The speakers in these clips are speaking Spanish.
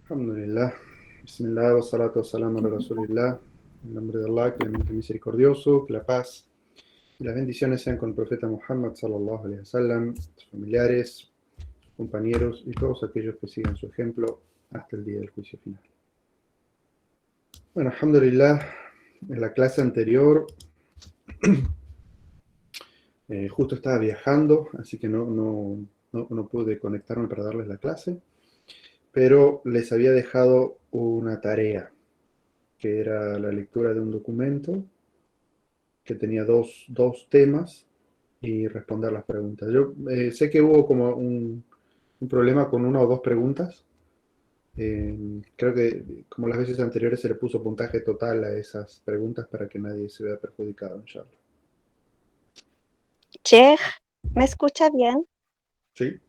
Alhamdulillah. Bismillah, wa salatu wa salam ala Rasulillah. En nombre de Allah, clemente y misericordioso, que la paz y las bendiciones sean con el profeta Muhammad sallallahu alaihi wasallam, sus familiares, sus compañeros y todos aquellos que sigan su ejemplo hasta el día del juicio final. Bueno, alhamdulillah, en la clase anterior justo estaba viajando, así que no pude conectarme para darles la clase, pero les había dejado una tarea, que era la lectura de un documento que tenía dos temas y responder las preguntas. Yo sé que hubo como un problema con una o dos preguntas. Creo que como las veces anteriores se le puso puntaje total a esas preguntas para que nadie se vea perjudicado, inshallah. Che, ¿me escucha bien? ¿Sí?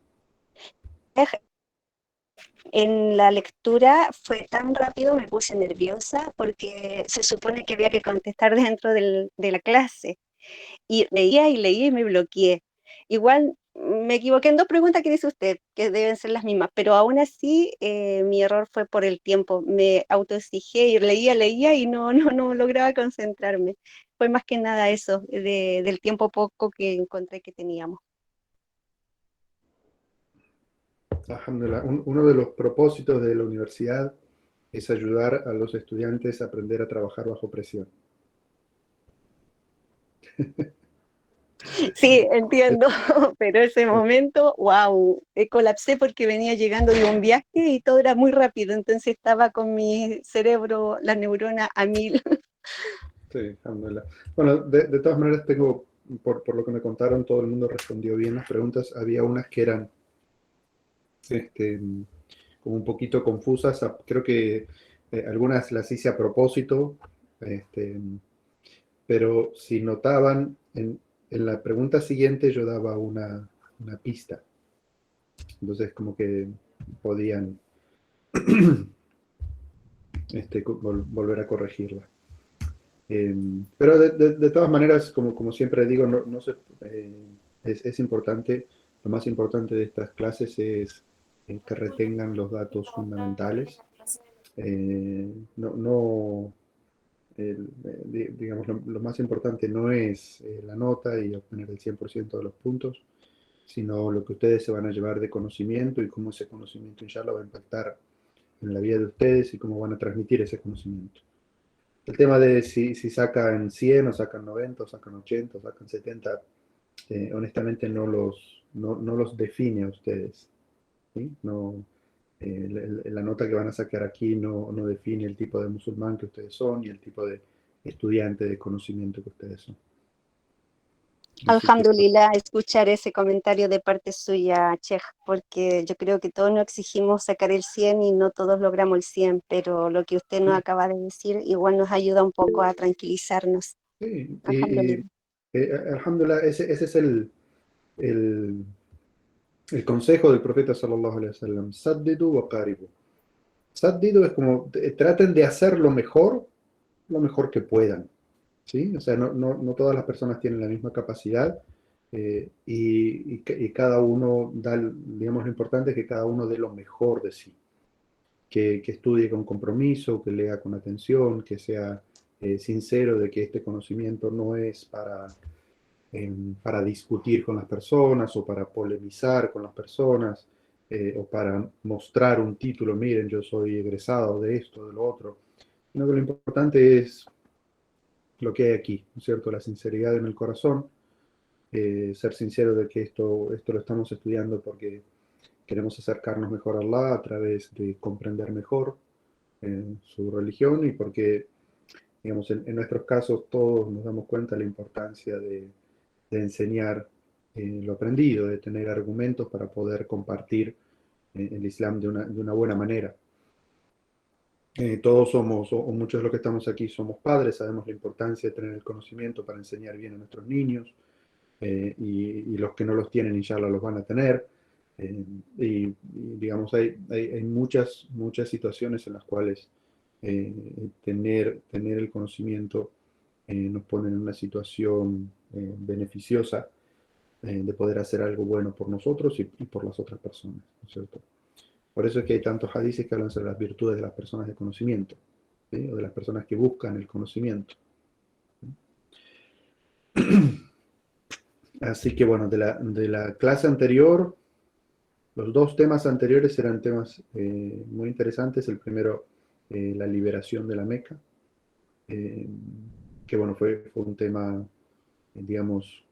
En la lectura fue tan rápido, me puse nerviosa porque se supone que había que contestar dentro de la clase. Y leía y me bloqueé. Igual me equivoqué en dos preguntas que dice usted, que deben ser las mismas, pero aún así mi error fue por el tiempo. Me autoexigí y leía y no lograba concentrarme. Fue más que nada eso, del tiempo poco que encontré que teníamos. Alhamdulillah. Uno de los propósitos de la universidad es ayudar a los estudiantes a aprender a trabajar bajo presión. Sí, entiendo, pero ese momento, wow, colapsé porque venía llegando de un viaje y todo era muy rápido, entonces estaba con mi cerebro, la neurona a mil. Sí, alhamdulillah. Bueno, de todas maneras tengo, por lo que me contaron, todo el mundo respondió bien las preguntas. Había unas que eran este, como un poquito confusas. Creo que algunas las hice a propósito, este, pero si notaban, en la pregunta siguiente yo daba una pista. Entonces como que podían volver a corregirla. Pero de todas maneras, como siempre digo, no se, es importante, lo más importante de estas clases es que retengan los datos fundamentales. No, digamos, lo más importante no es la nota y obtener el 100% de los puntos, sino lo que ustedes se van a llevar de conocimiento y cómo ese conocimiento inshallah va a impactar en la vida de ustedes y cómo van a transmitir ese conocimiento. El tema de si sacan 100 o sacan 90 o sacan 80 o sacan 70, honestamente no los define a ustedes. ¿Sí? No, la nota que van a sacar aquí no define el tipo de musulmán que ustedes son y el tipo de estudiante de conocimiento que ustedes son. Así que, Alhamdulillah, escuchar ese comentario de parte suya, Chej, porque yo creo que todos nos exigimos sacar el 100 y no todos logramos el 100, pero lo que usted nos acaba de decir igual nos ayuda un poco a tranquilizarnos. sí, Alhamdulillah. alhamdulillah, ese es el, el consejo del profeta sallallahu alaihi wasallam. Saddidu wa qaribu. Saddidu es como traten de hacer lo mejor que puedan. ¿Sí? O sea, no todas las personas tienen la misma capacidad y cada uno da, digamos, lo importante es que cada uno dé lo mejor de sí, que estudie con compromiso, que lea con atención, que sea sincero de que este conocimiento no es para discutir con las personas o para polemizar con las personas o para mostrar un título, miren, yo soy egresado de esto, de lo otro, sino que lo importante es lo que hay aquí, ¿no es cierto? La sinceridad en el corazón, ser sincero de que esto lo estamos estudiando porque queremos acercarnos mejor a Allah a través de comprender mejor su religión y porque, digamos, en nuestros casos todos nos damos cuenta de la importancia de enseñar lo aprendido, de tener argumentos para poder compartir el Islam de una buena manera. Todos somos, o muchos de los que estamos aquí somos padres, sabemos la importancia de tener el conocimiento para enseñar bien a nuestros niños, y los que no los tienen, inshallah, los van a tener. Digamos, hay muchas situaciones en las cuales tener el conocimiento nos pone en una situación beneficiosa de poder hacer algo bueno por nosotros y por las otras personas, ¿no es cierto? Por eso es que hay tantos hadices que hablan sobre las virtudes de las personas de conocimiento, ¿sí? O de las personas que buscan el conocimiento. Así que bueno, de la clase anterior, los dos temas anteriores eran temas muy interesantes. El primero, la liberación de la Meca, eh, que bueno, fue un tema, digamos,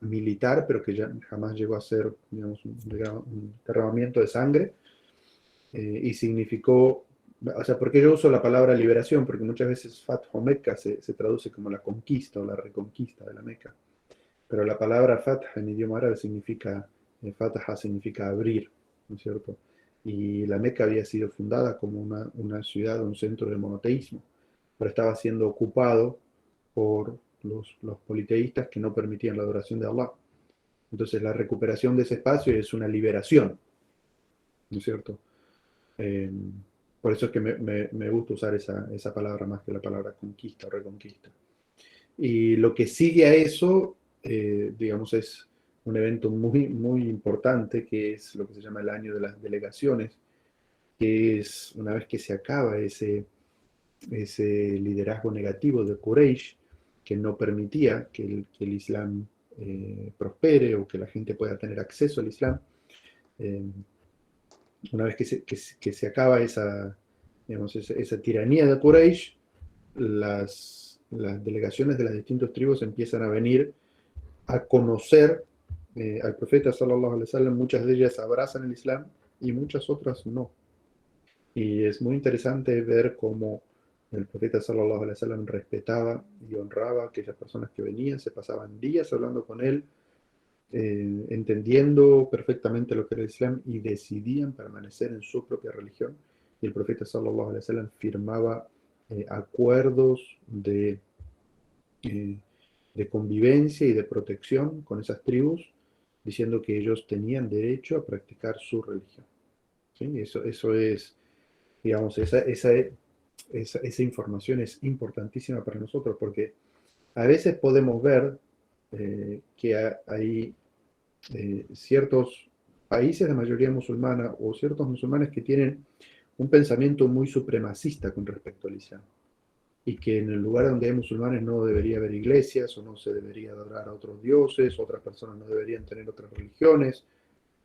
militar, pero que ya jamás llegó a ser, digamos, un derramamiento de sangre, y significó, o sea, ¿por qué yo uso la palabra liberación? Porque muchas veces Fathu Meca se traduce como la conquista o la reconquista de la Meca, pero la palabra Fath en idioma árabe significa, Fataha significa abrir, ¿no es cierto? Y la Meca había sido fundada como una ciudad, un centro de monoteísmo, pero estaba siendo ocupado por los politeístas que no permitían la adoración de Allah. Entonces la recuperación de ese espacio es una liberación, ¿no es cierto? Eh, por eso es que me gusta usar esa palabra más que la palabra conquista o reconquista. Y lo que sigue a eso, digamos, es un evento muy, muy importante, que es lo que se llama el año de las delegaciones, que es una vez que se acaba ese liderazgo negativo de Quraysh, que no permitía que el Islam prospere o que la gente pueda tener acceso al Islam. eh, una vez que se acaba digamos, esa tiranía de Quraysh, las delegaciones de las distintas tribus empiezan a venir a conocer al profeta sallallahu alaihi wasallam. Muchas de ellas abrazan el Islam y muchas otras no. Y es muy interesante ver cómo el profeta sallallahu alaihi wasallam respetaba y honraba a aquellas personas que venían, se pasaban días hablando con él, entendiendo perfectamente lo que era el Islam y decidían permanecer en su propia religión. Y el profeta sallallahu alaihi wasallam firmaba acuerdos eh, de convivencia y de protección con esas tribus, diciendo que ellos tenían derecho a practicar su religión. ¿Sí? Eso es, digamos, esa información es importantísima para nosotros, porque a veces podemos ver que hay ciertos países de mayoría musulmana o ciertos musulmanes que tienen un pensamiento muy supremacista con respecto al Islam, y que en el lugar donde hay musulmanes no debería haber iglesias o no se debería adorar a otros dioses, otras personas no deberían tener otras religiones.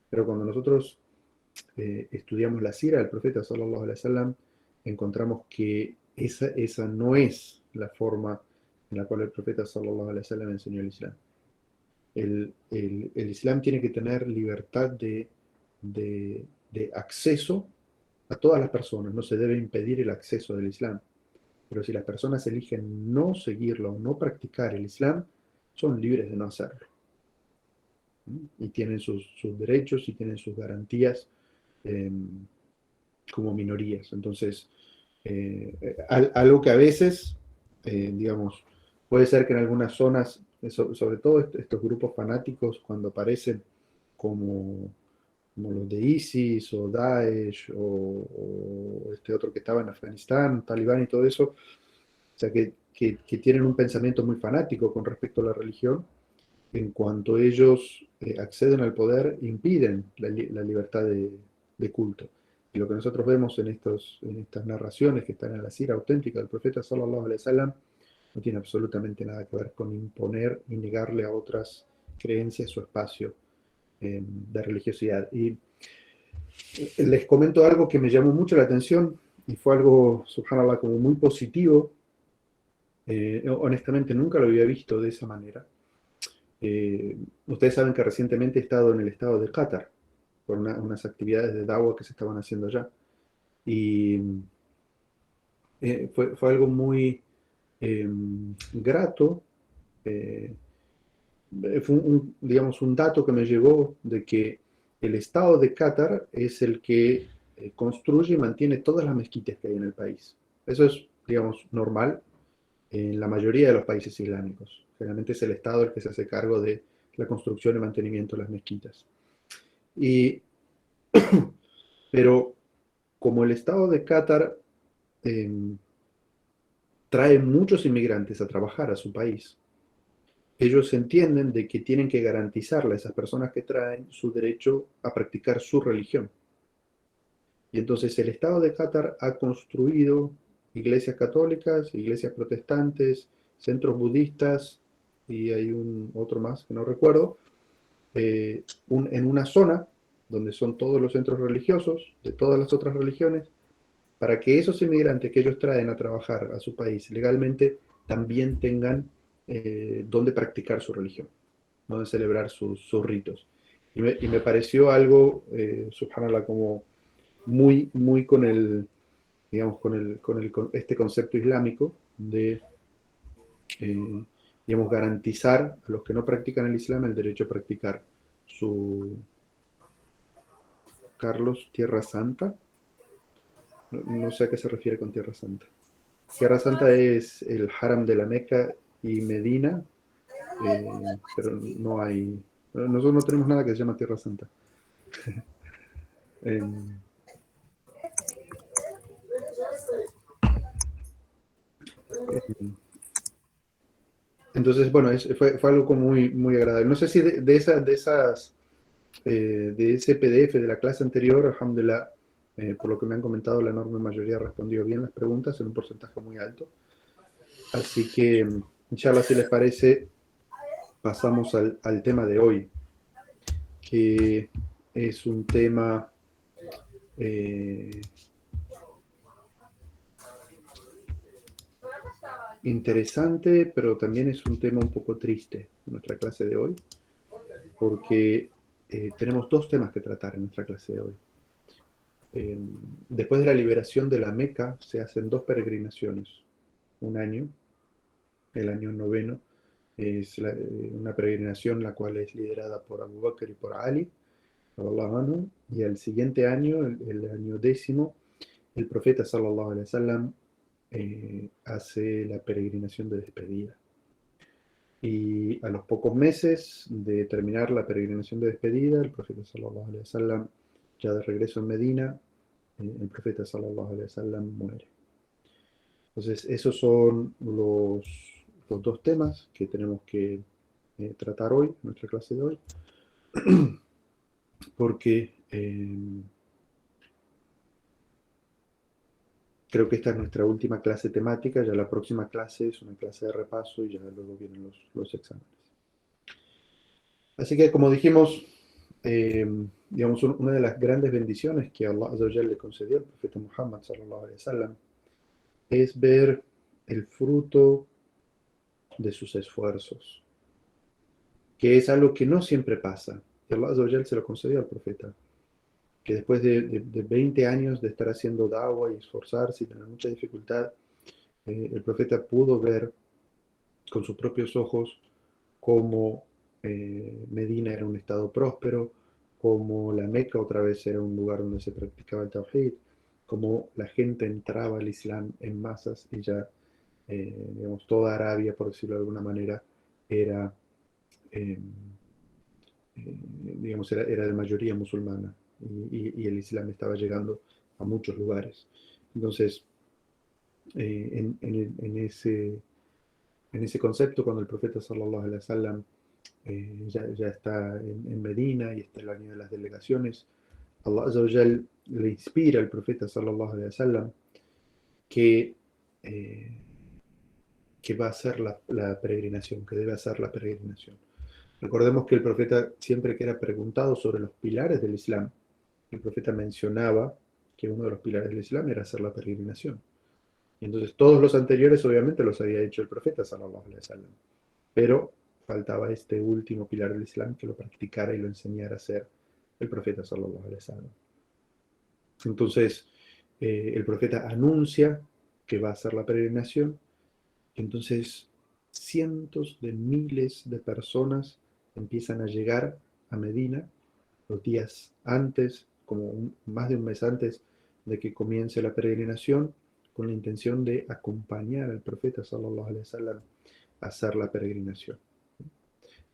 Pero cuando nosotros estudiamos la sira del profeta sallallahu alaihi wasallam, encontramos que esa no es la forma en la cual el profeta sallallahu alaihi wasallam enseñó el Islam. El Islam tiene que tener libertad de acceso a todas las personas, no se debe impedir el acceso del Islam. Pero si las personas eligen no seguirlo, no practicar el Islam, son libres de no hacerlo. Y tienen sus derechos y tienen sus garantías eh, como minorías. Entonces, algo que a veces, digamos, puede ser que en algunas zonas, sobre todo estos grupos fanáticos, cuando aparecen como, como los de ISIS o Daesh o este otro que estaba en Afganistán, Talibán y todo eso, o sea, que tienen un pensamiento muy fanático con respecto a la religión. En cuanto ellos acceden al poder, impiden la libertad de culto. Y lo que nosotros vemos en estas narraciones que están en la sira auténtica del profeta sallallahu alaihi wasallam no tiene absolutamente nada que ver con imponer y negarle a otras creencias su espacio de religiosidad. Y les comento algo que me llamó mucho la atención y fue algo, subhanallah, como muy positivo. Honestamente nunca lo había visto de esa manera. Ustedes saben que recientemente he estado en el estado de Qatar por unas actividades de Dawa que se estaban haciendo allá. Y fue algo muy grato. eh, Fue digamos, un dato que me llegó de que el estado de Qatar es el que construye y mantiene todas las mezquitas que hay en el país. Eso es, digamos, normal en la mayoría de los países islámicos. Generalmente es el Estado el que se hace cargo de la construcción y mantenimiento de las mezquitas. Y, pero como el Estado de Qatar eh, trae muchos inmigrantes a trabajar a su país, ellos entienden de que tienen que garantizarle a esas personas que traen su derecho a practicar su religión. Y entonces el Estado de Qatar ha construido iglesias católicas, iglesias protestantes, centros budistas y hay otro más que no recuerdo, en una zona donde son todos los centros religiosos de todas las otras religiones, para que esos inmigrantes que ellos traen a trabajar a su país legalmente también tengan donde practicar su religión, donde celebrar sus ritos. Y me pareció algo, subhanallah, como muy con el, digamos, con este concepto islámico de, eh, digamos, garantizar a los que no practican el Islam el derecho a practicar su, Carlos, Tierra Santa. No sé a qué se refiere con Tierra Santa. Tierra Santa es el Haram de la Meca y Medina, pero no hay, nosotros no tenemos nada que se llama Tierra Santa. Eh, entonces, bueno, fue algo como muy agradable. No sé si de ese PDF de la clase anterior, alhamdulillah, por lo que me han comentado, la enorme mayoría respondió bien las preguntas en un porcentaje muy alto. Así que, inshallah, si les parece, pasamos al tema de hoy, que es un tema eh, interesante, pero también es un tema un poco triste en nuestra clase de hoy, porque tenemos dos temas que tratar en nuestra clase de hoy. Eh, Después de la liberación de la Meca, se hacen dos peregrinaciones, un año, el año noveno, es una peregrinación la cual es liderada por Abu Bakr y por Ali, anhu, y el siguiente año, el año décimo, el profeta sallallahu alaihi wasallam hace la peregrinación de despedida. Y a los pocos meses de terminar la peregrinación de despedida, el profeta sallallahu alaihi wasallam, ya de regreso en Medina, el profeta sallallahu alaihi wasallam muere. Entonces, esos son los dos temas que tenemos que tratar hoy, en nuestra clase de hoy, porque creo que esta es nuestra última clase temática, ya la próxima clase es una clase de repaso y ya luego vienen los exámenes. Así que, como dijimos, digamos, una de las grandes bendiciones que Allah Azza wa Jalla le concedió al profeta Muhammad sallallahu alaihi wasallam es ver el fruto de sus esfuerzos, que es algo que no siempre pasa. Y Allah Azza wa Jalla se lo concedió al profeta, que después de 20 años de estar haciendo da'wah y esforzarse y tener mucha dificultad, el profeta pudo ver con sus propios ojos cómo Medina era un estado próspero, cómo la Meca otra vez era un lugar donde se practicaba el Tawhid, cómo la gente entraba al Islam en masas y ya, digamos, toda Arabia, por decirlo de alguna manera, era, eh, digamos, era de mayoría musulmana y el Islam estaba llegando a muchos lugares. Entonces, en ese concepto, cuando el profeta sallallahu alaihi wasallam ya está en Medina y está el año de las delegaciones, Allah Azza wa Jal le inspira al profeta sallallahu alaihi wasallam que, eh, que va a hacer la peregrinación, que debe hacer la peregrinación. Recordemos que el profeta, siempre que era preguntado sobre los pilares del Islam, el profeta mencionaba que uno de los pilares del Islam era hacer la peregrinación. Y entonces todos los anteriores obviamente los había hecho el profeta sallallahu alaihi wasallam, pero faltaba este último pilar del Islam que lo practicara y lo enseñara a hacer el profeta sallallahu alaihi wasallam. Entonces, el profeta anuncia que va a hacer la peregrinación, entonces cientos de miles de personas empiezan a llegar a Medina los días antes, más de un mes antes de que comience la peregrinación, con la intención de acompañar al profeta sallallahu alaihi wasallam a hacer la peregrinación.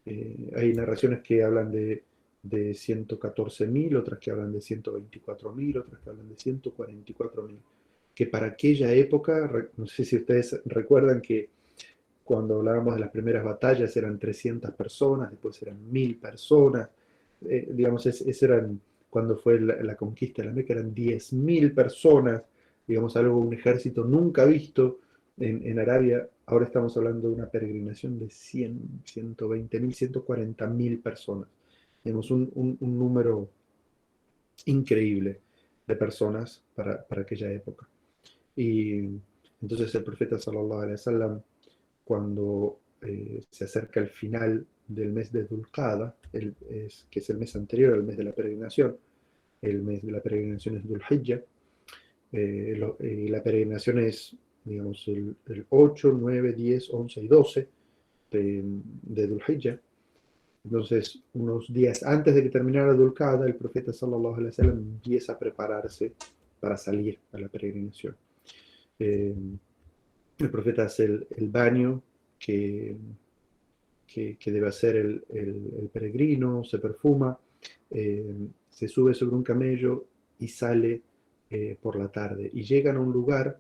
Hay narraciones que hablan de 114.000, otras que hablan de 124.000, otras que hablan de 144.000, que para aquella época, no sé si ustedes recuerdan que cuando hablábamos de las primeras batallas eran 300 personas, después eran 1.000 personas, digamos, eran cuando fue la conquista de la Meca, eran 10.000 personas, digamos, algo, un ejército nunca visto en Arabia. Ahora estamos hablando de una peregrinación de 100, 120.000, 140.000 personas. Tenemos un número increíble de personas para aquella época. Y entonces el profeta sallallahu alaihi wasallam, cuando se acerca el final del mes de Dhul-Qa'da, que es el mes anterior al mes de la peregrinación, el mes de la peregrinación es Dhul-Hijjah, la peregrinación es, digamos, el 8, 9, 10, 11 y 12 de Dhul-Hijjah. Entonces, unos días antes de que terminara Dhul-Qa'da, el profeta sallallahu alaihi wasallam empieza a prepararse para salir a la peregrinación. Eh, el profeta hace el baño que, que debe hacer el peregrino, se perfuma, se sube sobre un camello y sale por la tarde. Y llegan a un lugar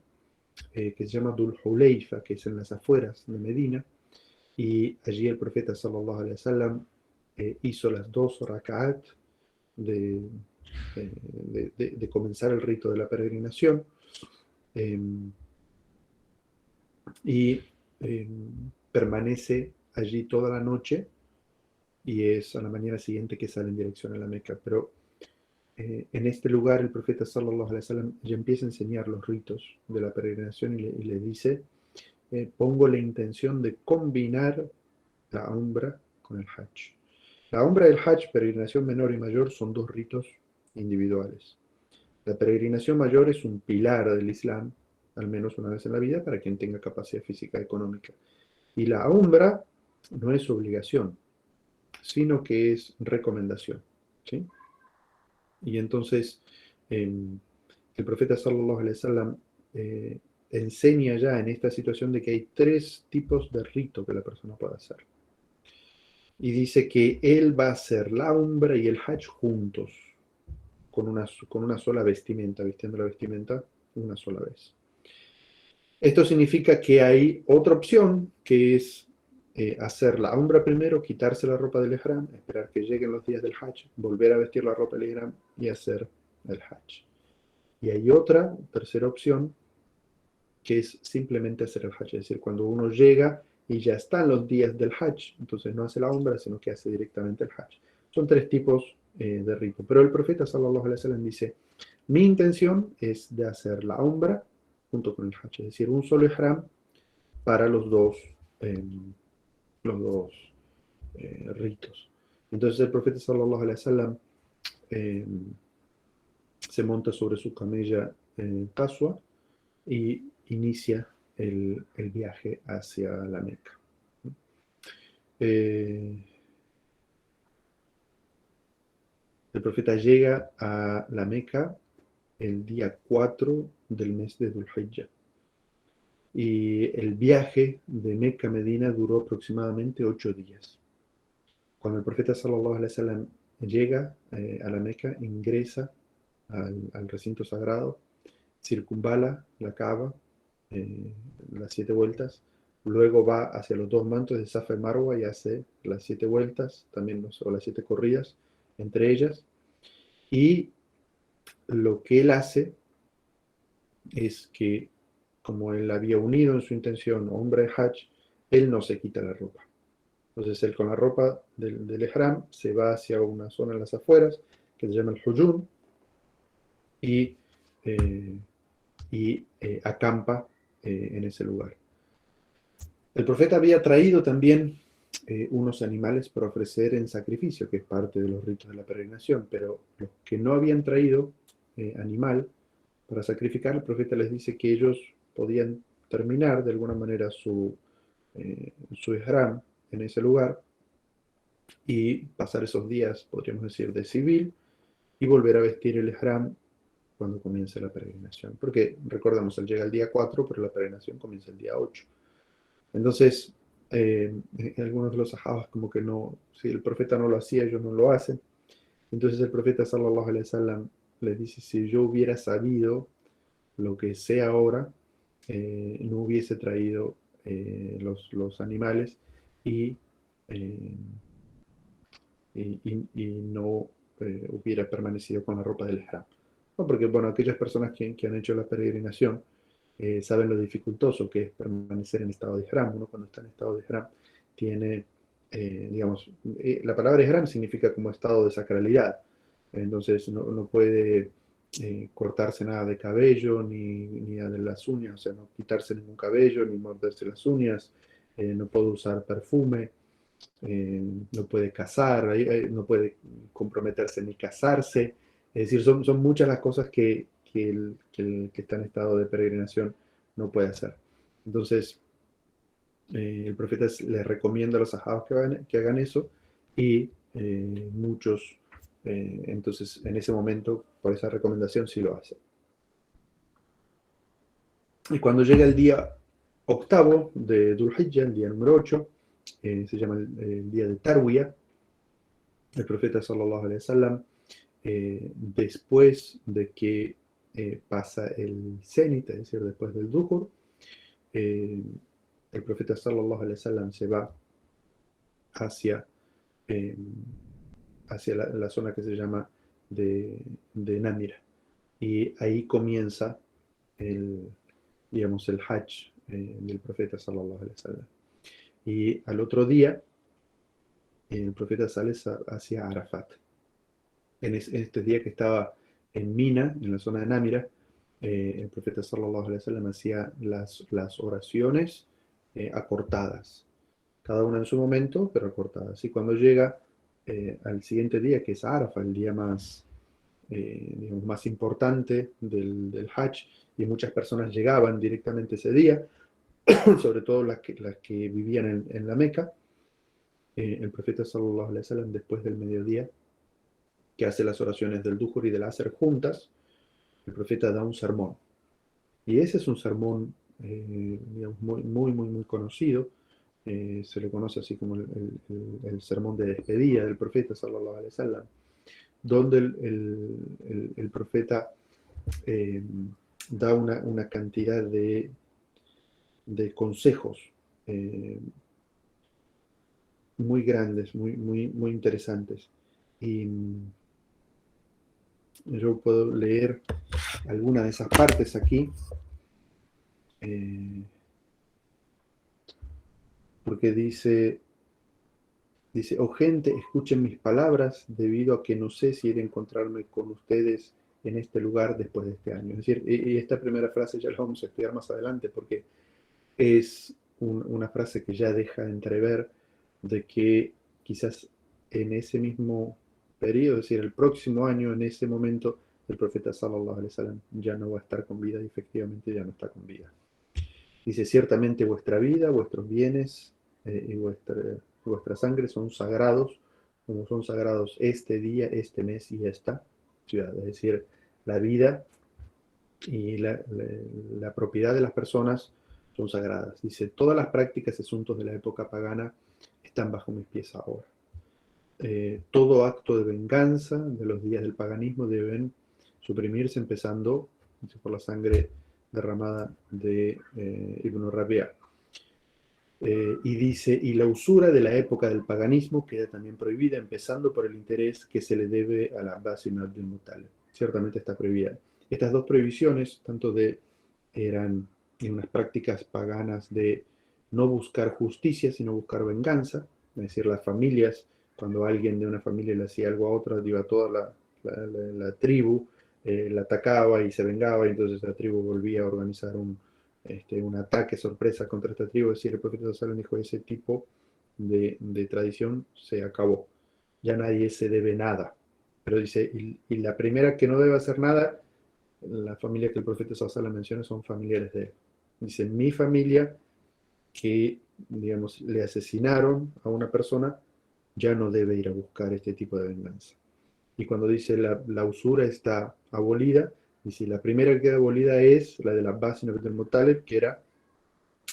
que se llama Dhul Hulayfa, que es en las afueras de Medina, y allí el profeta sallallahu alaihi wasallam hizo las 2 raka'at de, de comenzar el rito de la peregrinación. Eh, y permanece allí toda la noche y es a la mañana siguiente que sale en dirección a la Meca. Pero en este lugar el profeta sallallahu alaihi wasallam ya empieza a enseñar los ritos de la peregrinación y le dice, pongo la intención de combinar la umbra con el hajj. La umbra y el hajj, peregrinación menor y mayor, son 2 ritos individuales. La peregrinación mayor es un pilar del Islam, al menos una vez en la vida, para quien tenga capacidad física y económica. Y la umbra no es obligación, sino que es recomendación. ¿Sí? Y entonces el profeta sallallahu alaihi wasallam enseña ya en esta situación de que hay 3 tipos de rito que la persona puede hacer. Y dice que él va a hacer la umbra y el hajj juntos, con una sola vestimenta, vistiendo la vestimenta una sola vez. Esto significa que hay otra opción, que es hacer la umbra primero, quitarse la ropa del ihram, esperar que lleguen los días del hajj, volver a vestir la ropa del ihram y hacer el hajj. Y hay otra, tercera opción, que es simplemente hacer el hajj, es decir, cuando uno llega y ya están los días del hajj, entonces no hace la umbra, sino que hace directamente el hajj. Son 3 tipos de rito. Pero el profeta sallallahu alaihi wasallam dice, mi intención es de hacer la umbra junto con el hajj, es decir, un solo ihram para eh, los dos ritos. Entonces el profeta sallallahu alaihi wasallam eh, se monta sobre su camella Qaswa y inicia el viaje hacia la Meca. Eh, el profeta llega a la Meca el día 4 del mes de Dhul Hijjah. Y el viaje de Meca a Medina duró aproximadamente 8 días. Cuando el profeta sallallahu alaihi wasallam llega a la Meca, ingresa al recinto sagrado, circunvala la Kaaba, eh, las 7 vueltas, luego va hacia los 2 mantos de Safa y Marwa y hace las 7 vueltas, también o las 7 corridas entre ellas, y lo que él hace es que, como él había unido en su intención hombre de Hajj, él no se quita la ropa. Entonces él con la ropa del Ihram se va hacia una zona en las afueras que se llama el Hujun y, eh, acampa en ese lugar. El profeta había traído también unos animales para ofrecer en sacrificio, que es parte de los ritos de la peregrinación, pero los que no habían traído animal para sacrificar, el profeta les dice que ellos podían terminar de alguna manera su ihram en ese lugar y pasar esos días, podríamos decir, de civil y volver a vestir el ihram cuando comience la peregrinación. Porque recordamos, él llega el día 4, pero la peregrinación comienza el día 8. Entonces, algunos de los sahabas como que no, si el profeta no lo hacía, ellos no lo hacen. Entonces el profeta sallallahu alaihi wasallam les dice, si yo hubiera sabido lo que sé ahora, no hubiese traído los animales y, eh, y no hubiera permanecido con la ropa del ihram. ¿No? Porque, bueno, aquellas personas que han hecho la peregrinación saben lo dificultoso que es permanecer en estado de ihram. Uno cuando está en estado de ihram tiene, digamos, la palabra ihram significa como estado de sacralidad. Entonces no puede cortarse nada de cabello, ni de las uñas, o sea, no quitarse ningún cabello, ni morderse las uñas, no puede usar perfume, no puede casar, no puede comprometerse ni casarse. Es decir, son muchas las cosas que está en estado de peregrinación no puede hacer. Entonces, el profeta les recomienda a los sahabas que hagan eso y muchos, entonces en ese momento, por esa recomendación, sí lo hacen. Y cuando llega el día octavo de Dhul Hijjah, el día número 8, se llama el día de Tarwiyah, el profeta sallallahu alaihi wasallam, después de que pasa el cenit, es decir, después del Dhuhr, el profeta sallallahu alaihi wasallam se va hacia, eh, hacia la zona que se llama de Namira. Y ahí comienza el, digamos, el Hajj del profeta sallallahu alaihi wasallam. Y al otro día, el profeta sale hacia Arafat. En este día que estaba en Mina, en la zona de Namira, el profeta sallallahu alaihi wasallam hacía las oraciones acortadas, cada una en su momento, pero acortadas. Y cuando llega al siguiente día, que es Arafat, el día más, digamos, más importante del Hajj, y muchas personas llegaban directamente ese día, sobre todo las que vivían en la Meca, el profeta sallallahu alaihi wasallam después del mediodía, que hace las oraciones del Duhur y del Asr juntas, el profeta da un sermón. Y ese es un sermón, digamos, muy conocido. Se le conoce así como el sermón de despedida del profeta, sallallahu alaihi wasallam, donde el profeta eh, da una cantidad de consejos eh, muy grandes, muy interesantes. Y yo puedo leer alguna de esas partes aquí, porque dice, oh gente, escuchen mis palabras, debido a que no sé si ir a encontrarme con ustedes en este lugar después de este año. Es decir, y esta primera frase ya la vamos a estudiar más adelante, porque es una frase que ya deja entrever de que quizás en ese mismo periodo, es decir, el próximo año, en ese momento, el profeta sallallahu alaihi wasallam ya no va a estar con vida y efectivamente ya no está con vida. Dice, ciertamente vuestra vida, vuestros bienes y vuestra sangre son sagrados, como son sagrados este día, este mes y esta ciudad. Es decir, la vida y la propiedad de las personas son sagradas. Dice, todas las prácticas y asuntos de la época pagana están bajo mis pies ahora. Todo acto de venganza de los días del paganismo deben suprimirse, empezando por la sangre derramada de Ibn Rabia. Y dice, y la usura de la época del paganismo queda también prohibida, empezando por el interés que se le debe al Abbas ibn Abdul Muttalib. Ciertamente está prohibida. Estas dos prohibiciones, eran unas prácticas paganas de no buscar justicia, sino buscar venganza, es decir, las familias, cuando alguien de una familia le hacía algo a otra, iba toda la tribu, la atacaba y se vengaba, y entonces la tribu volvía a organizar un ataque sorpresa contra esta tribu. Es decir, el profeta Salomón dijo, ese tipo de tradición se acabó. Ya nadie se debe nada. Pero dice, y la primera que no debe hacer nada, la familia que el profeta Salomón menciona son familiares de él. Dice, mi familia que, digamos, le asesinaron a una persona, ya no debe ir a buscar este tipo de venganza. Y cuando dice la usura está abolida, dice, la primera que queda abolida es la de la Abbas ibn Abdul Muttalib, que era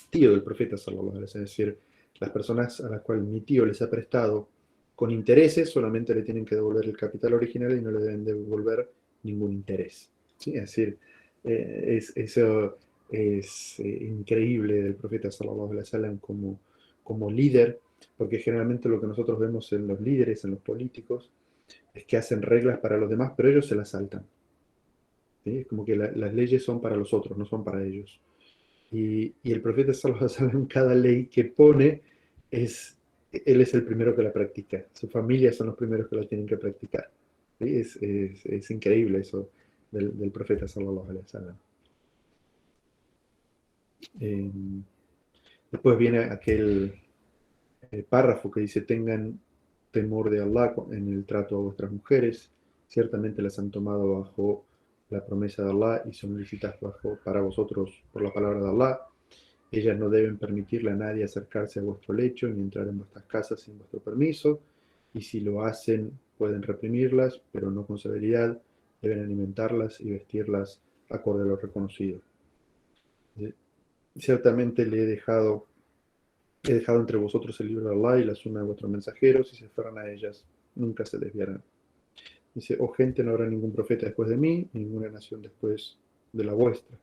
tío del profeta sallallahu alaihi wasallam. Es decir, las personas a las cuales mi tío les ha prestado con intereses solamente le tienen que devolver el capital original y no le deben devolver ningún interés. ¿Sí? Es decir, eso es increíble del profeta sallallahu alaihi wasallam como líder, porque generalmente lo que nosotros vemos en los líderes, en los políticos, es que hacen reglas para los demás, pero ellos se las saltan. ¿Sí? Es como que las leyes son para los otros, no son para ellos. Y el profeta sallallahu alaihi wasallam, cada ley que pone, él es el primero que la practica. Su familia son los primeros que la tienen que practicar. ¿Sí? Es increíble eso del profeta sallallahu alaihi wasallam. Eh, Después viene aquel párrafo que dice: tengan temor de Allah en el trato a vuestras mujeres, ciertamente las han tomado bajo la promesa de Allah y son lícitas para vosotros por la palabra de Allah. Ellas no deben permitirle a nadie acercarse a vuestro lecho ni entrar en vuestras casas sin vuestro permiso, y si lo hacen pueden reprimirlas, pero no con severidad, deben alimentarlas y vestirlas acorde a lo reconocido. Ciertamente he dejado entre vosotros el libro de Allah y la sunna de vuestros mensajeros, y se aferran a ellas, nunca se desviarán. Dice: oh gente, no habrá ningún profeta después de mí, ninguna nación después de la vuestra.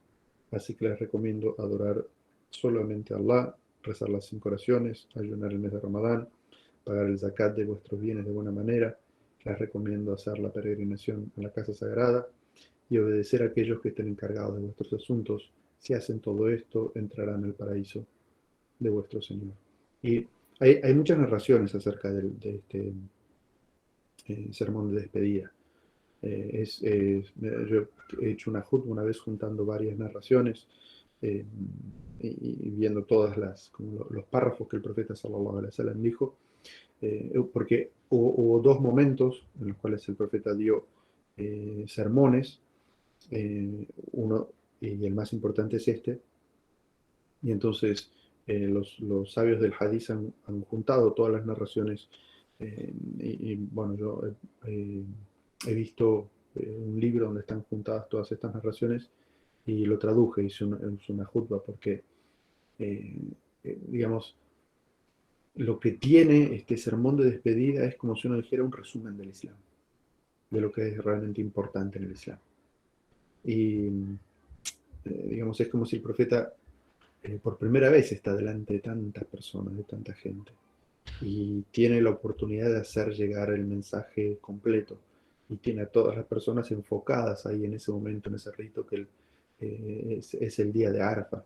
Así que les recomiendo adorar solamente a Allah, rezar las 5 oraciones, ayunar el mes de Ramadán, pagar el zakat de vuestros bienes de buena manera. Les recomiendo hacer la peregrinación a la casa sagrada y obedecer a aquellos que estén encargados de vuestros asuntos. Si hacen todo esto, entrarán al paraíso de vuestro Señor. Y hay muchas narraciones acerca de este sermón de despedida. Yo he hecho una jutba una vez juntando varias narraciones eh, y viendo todas como los párrafos que el profeta sallallahu alaihi wasallam dijo, porque hubo 2 momentos en los cuales el profeta dio sermones, uno, y el más importante es este, y entonces los sabios del Hadith han juntado todas las narraciones, bueno, yo he visto un libro donde están juntadas todas estas narraciones y lo traduje, hice una jutba, porque, eh, digamos, lo que tiene este sermón de despedida es como si uno dijera un resumen del Islam, de lo que es realmente importante en el Islam. Y, digamos, es como si el profeta por primera vez está delante de tantas personas, de tanta gente, y tiene la oportunidad de hacer llegar el mensaje completo, y tiene a todas las personas enfocadas ahí en ese momento, en ese rito que es el día de Arfa.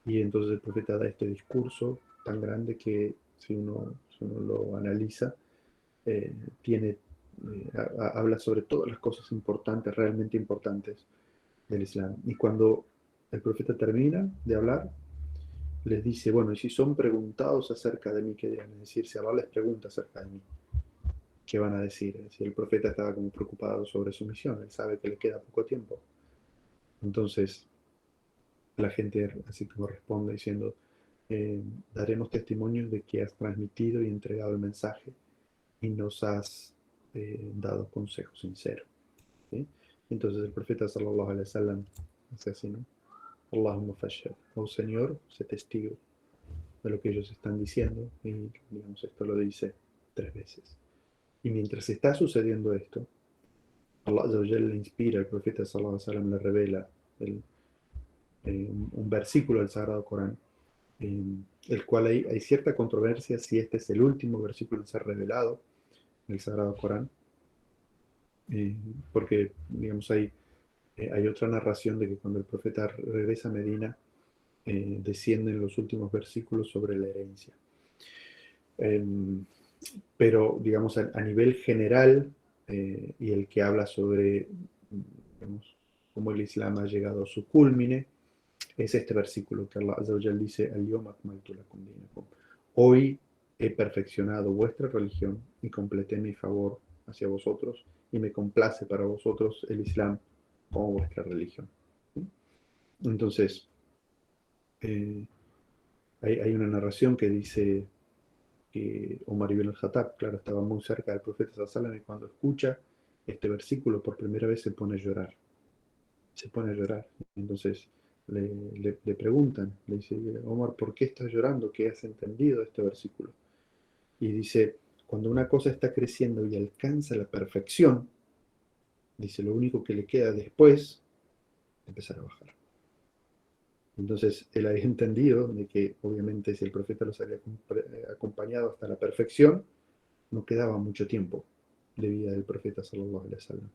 Y entonces el profeta da este discurso tan grande que si uno lo analiza, eh, tiene, habla sobre todas las cosas importantes, realmente importantes del Islam. Y cuando el profeta termina de hablar, les dice: bueno, y si son preguntados acerca de mí, ¿qué dirán? Es decir, si Allah les pregunta acerca de mí, ¿qué van a decir? Es decir, el profeta estaba como preocupado sobre su misión, él sabe que le queda poco tiempo. Entonces, la gente así como responde diciendo: eh, daremos testimonios de que has transmitido y entregado el mensaje y nos has dado consejo sincero. ¿Sí? Entonces el profeta sallallahu alaihi wasallam hace así, ¿no? Allahumma fashhad, oh Señor, sé testigo de lo que ellos están diciendo, y digamos, esto lo dice 3 veces. Y mientras está sucediendo esto, Allah Azza wa Jalla le inspira al profeta sallallahu alaihi wasallam, le revela un versículo del Sagrado Corán, el cual hay cierta controversia si este es el último versículo en ser revelado en el Sagrado Corán, eh, porque, digamos, hay otra narración de que cuando el profeta regresa a Medina, descienden los últimos versículos sobre la herencia. Eh, pero, digamos, a nivel general, y el que habla sobre, digamos, cómo el Islam ha llegado a su culmine, es este versículo que Allah Azza wa Jal dice: Al-Yawma akmaltu lakum dinakum. Hoy he perfeccionado vuestra religión y completé mi favor hacia vosotros, y me complace para vosotros el Islam como vuestra religión. ¿Sí? Entonces, eh, hay una narración que dice que Omar ibn al-Khattab, claro, estaba muy cerca del profeta sallallahu alaihi wasallam, y cuando escucha este versículo por primera vez se pone a llorar. Se pone a llorar. Entonces le preguntan, le dice: Omar, ¿por qué estás llorando? ¿Qué has entendido de este versículo? Y dice: cuando una cosa está creciendo y alcanza la perfección, dice, lo único que le queda después es empezar a bajar. Entonces él había entendido de que obviamente si el profeta los había acompañado hasta la perfección, no quedaba mucho tiempo. de vida del profeta sallallahu alaihi wasallam,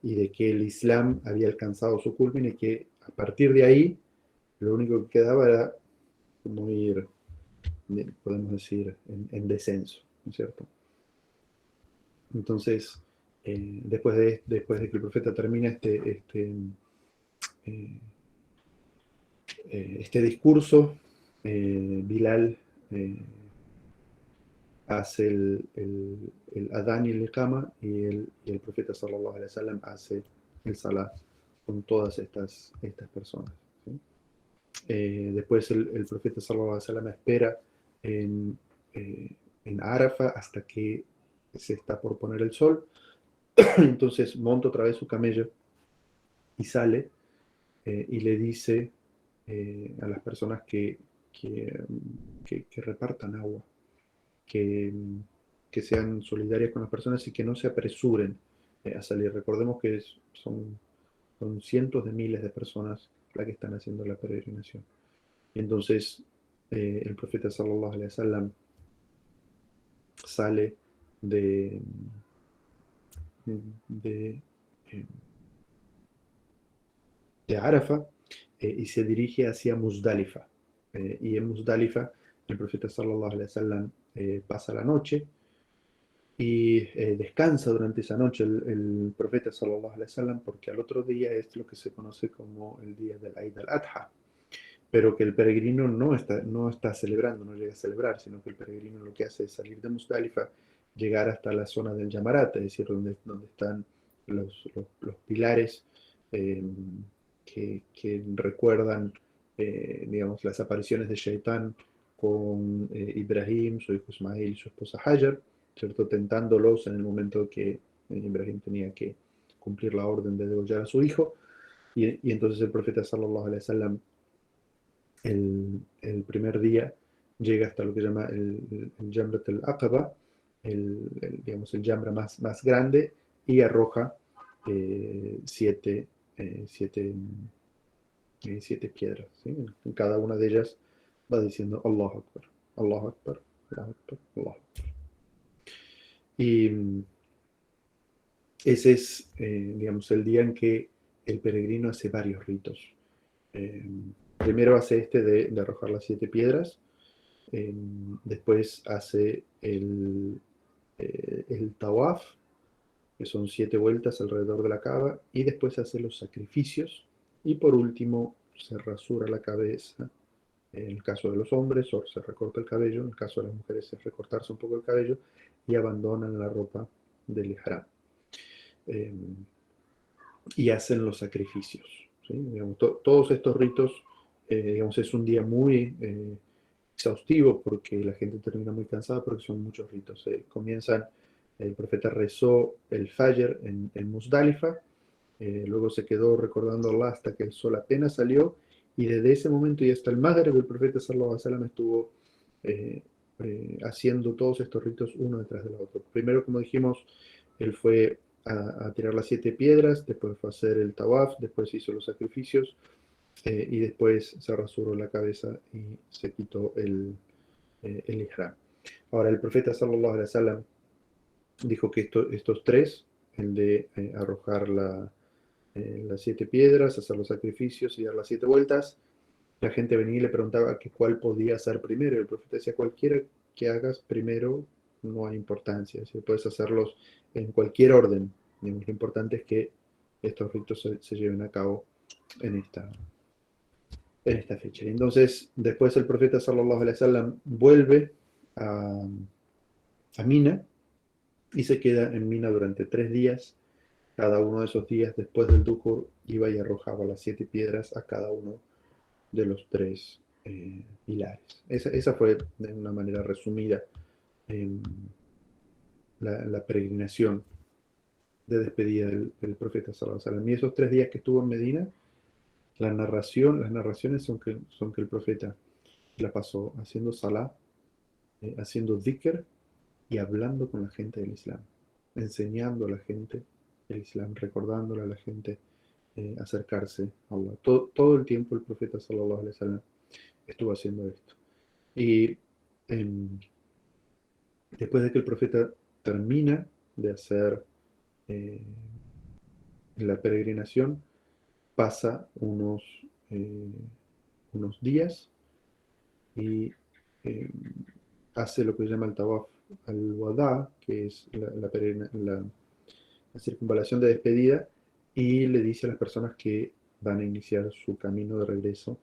y de que el Islam había alcanzado su culmen y que a partir de ahí lo único que quedaba era como ir, podemos decir, en descenso, ¿no es cierto? Entonces, después de que el profeta termina eh, este discurso, Bilal hace el Adán y el Iqama, y el profeta sallallahu alaihi wasallam hace el Salah con todas estas personas, ¿sí? Después el profeta sallallahu alaihi wasallam espera en, eh, en Arafa hasta que se está por poner el sol. Entonces monta otra vez su camello y sale, y le dice a las personas que, que repartan agua, que, que, sean solidarias con las personas y que no se apresuren a salir. Recordemos que son cientos de miles de personas las que están haciendo la peregrinación. Y entonces el profeta sallallahu alaihi wasallam sale de, de, eh, de Arafa, y se dirige hacia Muzdalifa. Y en Muzdalifa el profeta sallallahu alaihi wasallam pasa la noche y descansa durante esa noche el profeta sallallahu alaihi wasallam, porque al otro día es lo que se conoce como el día del Eid al-Adha, pero que el peregrino no está celebrando, no llega a celebrar, sino que el peregrino lo que hace es salir de Muzdalifa, llegar hasta la zona del Yamarat, es decir, donde están los pilares eh, que recuerdan, digamos, las apariciones de Shaitán con Ibrahim, su hijo Ismael y su esposa Hajar, ¿cierto? Tentándolos en el momento que Ibrahim tenía que cumplir la orden de degollar a su hijo, y entonces el profeta sallallahu alaihi wasallam el primer día llega hasta lo que se llama el Jamrat al-Aqaba, digamos, el Jamra más grande, y arroja eh, siete, eh, siete, siete piedras, ¿sí? En cada una de ellas va diciendo Allahu Akbar, Allahu Akbar, Allahu Akbar, Allahu Akbar. Y ese es, digamos, el día en que el peregrino hace varios ritos. Eh, Primero hace de arrojar las siete piedras. Después hace el tawaf, que son siete vueltas alrededor de la Kaaba, y después hace los sacrificios, y por último se rasura la cabeza. En el caso de los hombres, o se recorta el cabello; en el caso de las mujeres es recortarse un poco el cabello, y abandonan la ropa del ihram. Eh, y hacen los sacrificios, ¿sí? Digamos, todos estos ritos, digamos, es un día muy exhaustivo, porque la gente termina muy cansada, porque son muchos ritos. Comienzan, el profeta rezó el Fajr en Muzdalifa, luego se quedó recordando a Allah hasta que el sol apenas salió, y desde ese momento y hasta el Maghrib el profeta sallallahu alaihi wasallam estuvo eh, haciendo todos estos ritos uno detrás del otro. Primero, como dijimos, él fue a tirar las siete piedras, después fue a hacer el tawaf, después hizo los sacrificios, y después se rasuró la cabeza y se quitó el ihram. Ahora, el profeta sallallahu alaihi wasallam dijo que estos tres, el de arrojar las siete piedras, hacer los sacrificios y dar las siete vueltas, la gente venía y le preguntaba que cuál podía hacer primero. Y el profeta decía: cualquiera que hagas primero no hay importancia, si puedes hacerlos en cualquier orden. Lo importante es que estos ritos se lleven a cabo en esta fecha. Y entonces, después el profeta sallallahu alaihi wasallam vuelve a Mina, y se queda en Mina durante 3 días. Cada uno de esos días, después del Duhur, iba y arrojaba las siete piedras a cada uno de los tres pilares. Esa fue, de una manera resumida, la peregrinación de despedida del profeta sallallahu alaihi wasallam. Y esos 3 días que estuvo en Medina, las narraciones son que el profeta la pasó haciendo salah, haciendo dhikr y hablando con la gente del Islam, enseñando a la gente el Islam, recordándole a la gente acercarse a Allah. Todo el tiempo el profeta sallallahu alaihi wasallam estuvo haciendo esto. Y después de que el profeta termina de hacer eh, la peregrinación, pasa eh, unos días y eh, hace lo que se llama el tawaf al-wada, que es la circunvalación de despedida, y le dice a las personas que van a iniciar su camino de regreso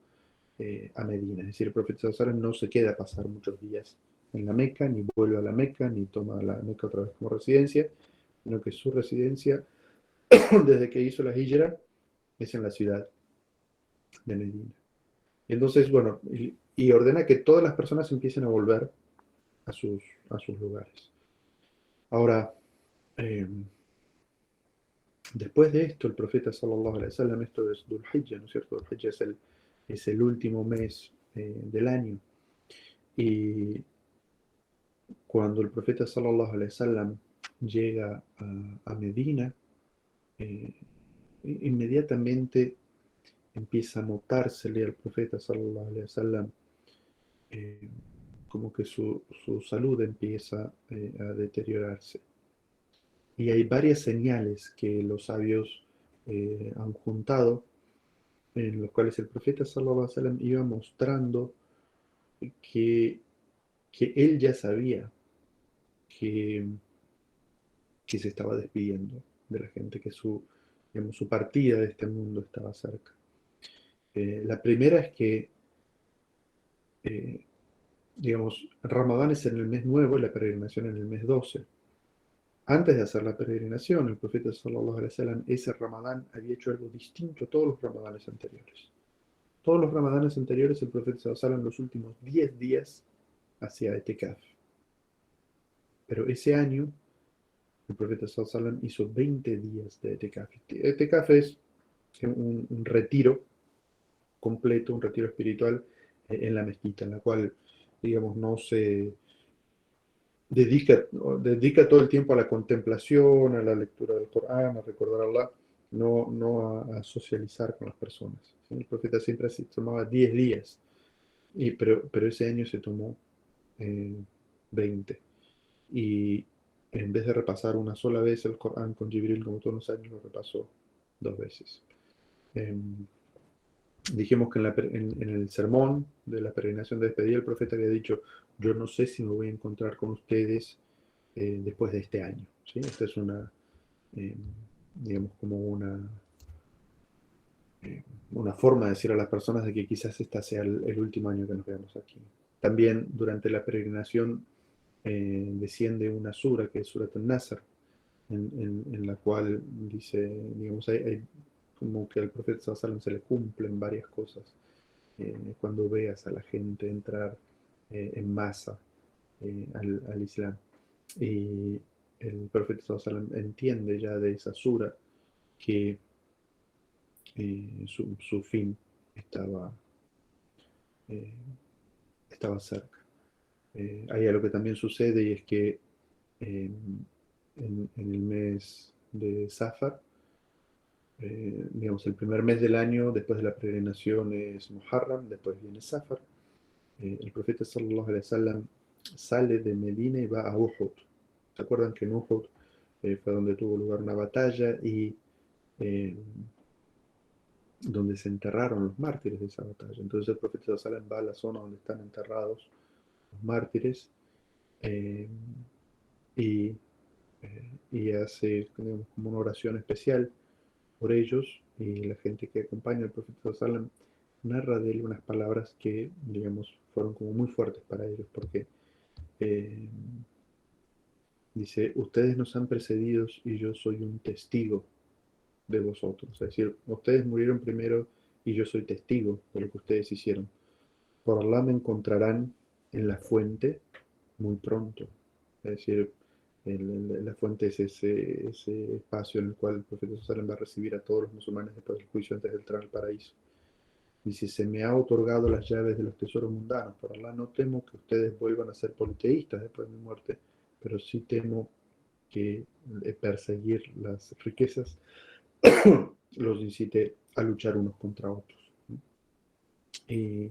a Medina. Es decir, el profeta sallallahu alaihi wasallam no se queda a pasar muchos días en la Meca, ni vuelve a la Meca, ni toma la Meca otra vez como residencia, sino que su residencia, desde que hizo la hijra, es en la ciudad de Medina. Y entonces, bueno, y ordena que todas las personas empiecen a volver a sus lugares. Ahora, eh, después de esto, el profeta sallallahu alaihi wasallam, esto es Dhul Hijjah, ¿no es cierto? Dhul Hijjah es el último mes del año. Y cuando el profeta sallallahu alaihi wasallam llega a Medina, eh, inmediatamente empieza a notársele al profeta sallallahu alaihi wasallam eh, como que su salud empieza a deteriorarse. Y hay varias señales que los sabios han juntado, en los cuales el profeta sallallahu alaihi wasallam iba mostrando que, que él ya sabía que, que se estaba despidiendo de la gente, que digamos, su partida de este mundo estaba cerca. La primera es que, eh, digamos, Ramadán es en el mes nuevo y la peregrinación en el mes 12. Antes de hacer la peregrinación, el profeta sallallahu alaihi wasallam, ese Ramadán había hecho algo distinto a todos los Ramadanes anteriores. Todos los Ramadanes anteriores, el profeta sallallahu alaihi wasallam, los últimos 10 días hacía etikaf. Pero ese año, el profeta sallallahu alaihi wasallam hizo 20 días de etikaf. Etikaf es un retiro completo, un retiro espiritual en la mezquita, en la cual, digamos, no se dedica todo el tiempo a la contemplación, a la lectura del Corán, a recordar a Allah, no a socializar con las personas. ¿Sí? El profeta siempre se tomaba 10 días, pero ese año se tomó eh, 20. Y en vez de repasar una sola vez el Corán con Jibril, como todos los años, lo repasó 2 veces. Dijimos que en el sermón de la peregrinación de despedida, el profeta había dicho: yo no sé si me voy a encontrar con ustedes después de este año. ¿Sí? Esta es eh, digamos, como una forma de decir a las personas de que quizás esta sea el último año que nos veamos aquí. También durante la peregrinación desciende una sura, que es Surat al-Nasr, en la cual dice, digamos, hay como que al profeta sallallahu alaihi wasallam se le cumplen varias cosas. Cuando veas a la gente entrar en masa al Islam. Y el profeta sallallahu alaihi wasallam entiende ya de esa sura que su fin estaba, eh, estaba cerca. Hay algo que también sucede, y es que eh, en el mes de Safar, digamos, el primer mes del año después de la peregrinación es Muharram, después viene Safar. El profeta sallallahu alaihi wasallam sale de Medina y va a Uhud. ¿Se acuerdan que en Uhud fue donde tuvo lugar una batalla y eh, donde se enterraron los mártires de esa batalla? Entonces el profeta sallallahu alaihi wasallam va a la zona donde están enterrados los mártires eh, y, y hace, digamos, como una oración especial por ellos, y la gente que acompaña al profeta sallam narra de él unas palabras que, digamos, fueron como muy fuertes para ellos, porque eh, dice: ustedes nos han precedido y yo soy un testigo de vosotros. Es decir, ustedes murieron primero y yo soy testigo de lo que ustedes hicieron. Por Allah me encontrarán en la fuente muy pronto. Es decir, la fuente es ese espacio en el cual el profeta sallam va a recibir a todos los musulmanes después del juicio, antes de entrar al paraíso. Dice: se me ha otorgado las llaves de los tesoros mundanos. Por Allah no temo que ustedes vuelvan a ser politeístas después de mi muerte, pero sí temo que perseguir las riquezas los incite a luchar unos contra otros. Y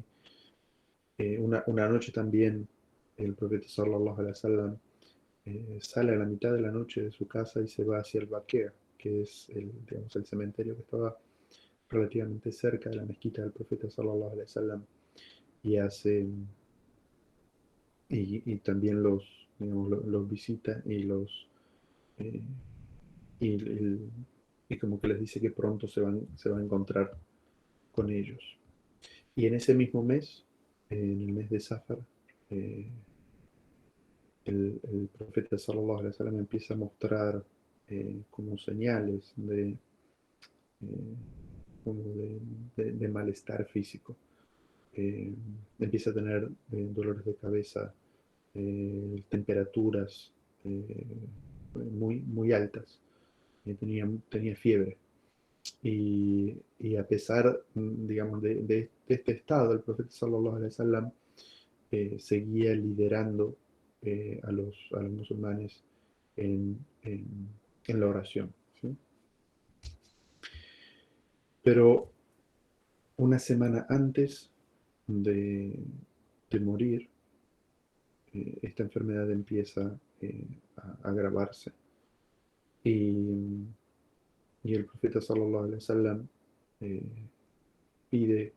una noche también el profeta sallallahu alaihi wasallam sale a la mitad de la noche de su casa y se va hacia el Baquea, que es digamos, el cementerio que estaba relativamente cerca de la mezquita del profeta sallallahu alaihi wasallam, y hace y también digamos, los visita eh, y, y como que les dice que pronto se va a encontrar con ellos. Y en ese mismo mes, en el mes de Safar, eh, el profeta sallallahu alaihi wasallam empieza a mostrar como señales eh, como de malestar físico. Empieza a tener dolores de cabeza, temperaturas eh, muy altas, tenía fiebre. Y a pesar, digamos, de este estado, el profeta sallallahu alaihi wasallam seguía liderando a los musulmanes en, en, en la oración, ¿sí? Pero una semana antes de, de morir, esta enfermedad empieza a agravarse. Y, y el profeta sallallahu alaihi wasallam eh, pide,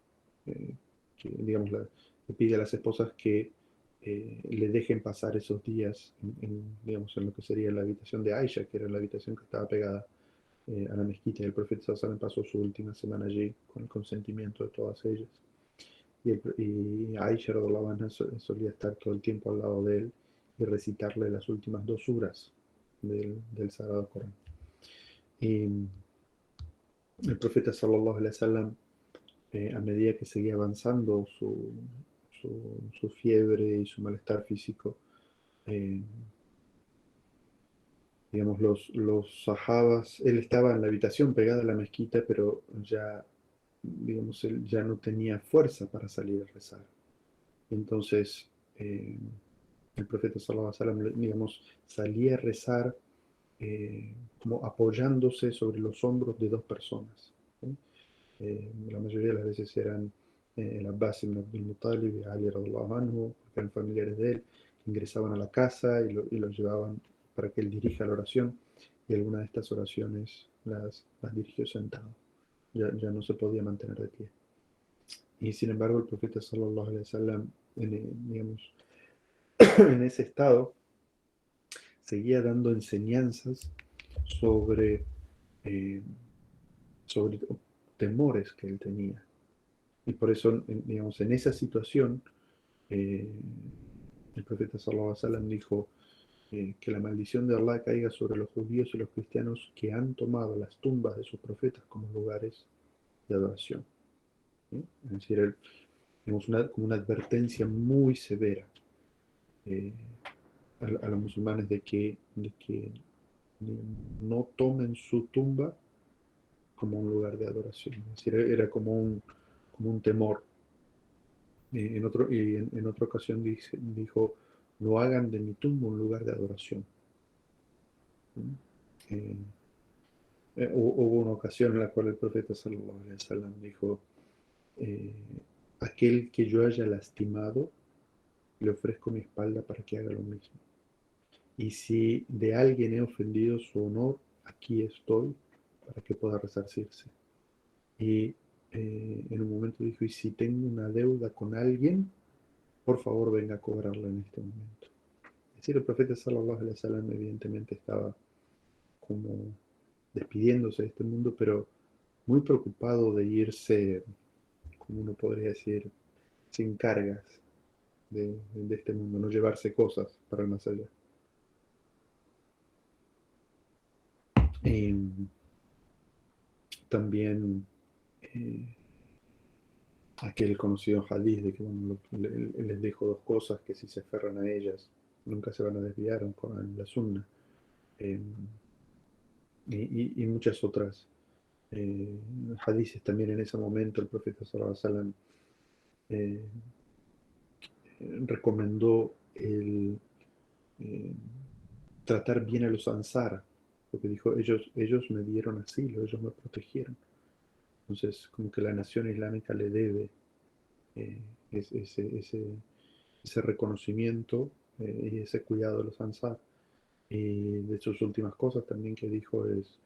eh, que, digamos, le pide a las esposas que le dejen pasar esos días digamos, en lo que sería la habitación de Aisha, que era la habitación que estaba pegada a la mezquita. Y el profeta sallallahu alaihi wasallam pasó su última semana allí con el consentimiento de todas ellas. Y Aisha radhiallahu anha solía estar todo el tiempo al lado de él y recitarle las últimas 2 suras del Sagrado Corán. Y el profeta sallallahu alaihi wasallam, a medida que seguía avanzando su fiebre y su malestar físico, eh, digamos, los sahabas, él estaba en la habitación pegada a la mezquita, pero ya, digamos, él ya no tenía fuerza para salir a rezar. Entonces, el profeta sallallahu alaihi wasallam, digamos, salía a rezar como apoyándose sobre los hombros de 2 personas, ¿sí? La mayoría de las veces eran el Abbas ibn Abdul Muttalib y Ali radhiallahu anhu, porque eran familiares de él, que ingresaban a la casa y los llevaban para que él dirija la oración, y algunas de estas oraciones las dirigió sentado, ya no se podía mantener de pie. Y sin embargo, el profeta sallallahu alaihi wasallam, digamos, en ese estado, seguía dando enseñanzas sobre, eh, sobre temores que él tenía. Y por eso, digamos, en esa situación, eh, el profeta sallallahu alaihi wasallam dijo que la maldición de Allah caiga sobre los judíos y los cristianos que han tomado las tumbas de sus profetas como lugares de adoración, ¿sí? Es decir, digamos, como una advertencia muy severa eh, a los musulmanes de que no tomen su tumba como un lugar de adoración. Es decir, era como un temor. En otra ocasión dijo, no hagan de mi tumba un lugar de adoración. Eh, Hubo una ocasión en la cual el profeta sallallahu alaihi wasallam dijo, eh, aquel que yo haya lastimado, le ofrezco mi espalda para que haga lo mismo. Y si de alguien he ofendido su honor, aquí estoy para que pueda resarcirse. Y en un momento dijo, y si tengo una deuda con alguien, por favor venga a cobrarla en este momento. Es decir, el profeta sallallahu alaihi wasallam evidentemente estaba como despidiéndose de este mundo, pero muy preocupado de irse, como uno podría decir, sin cargas de este mundo, no llevarse cosas para el más allá. Y también eh, aquel conocido hadith de que bueno, les dejo 2 cosas que si se aferran a ellas nunca se van a desviar con la sunna. Eh, y muchas otras hadices también en ese momento el profeta sallallahu alaihi wasallam eh, recomendó eh, tratar bien a los ansar, porque dijo, ellos me dieron asilo, ellos me protegieron. Entonces, como que la nación islámica le debe eh, ese reconocimiento y ese cuidado de los ansar. Y de sus últimas cosas también que dijo es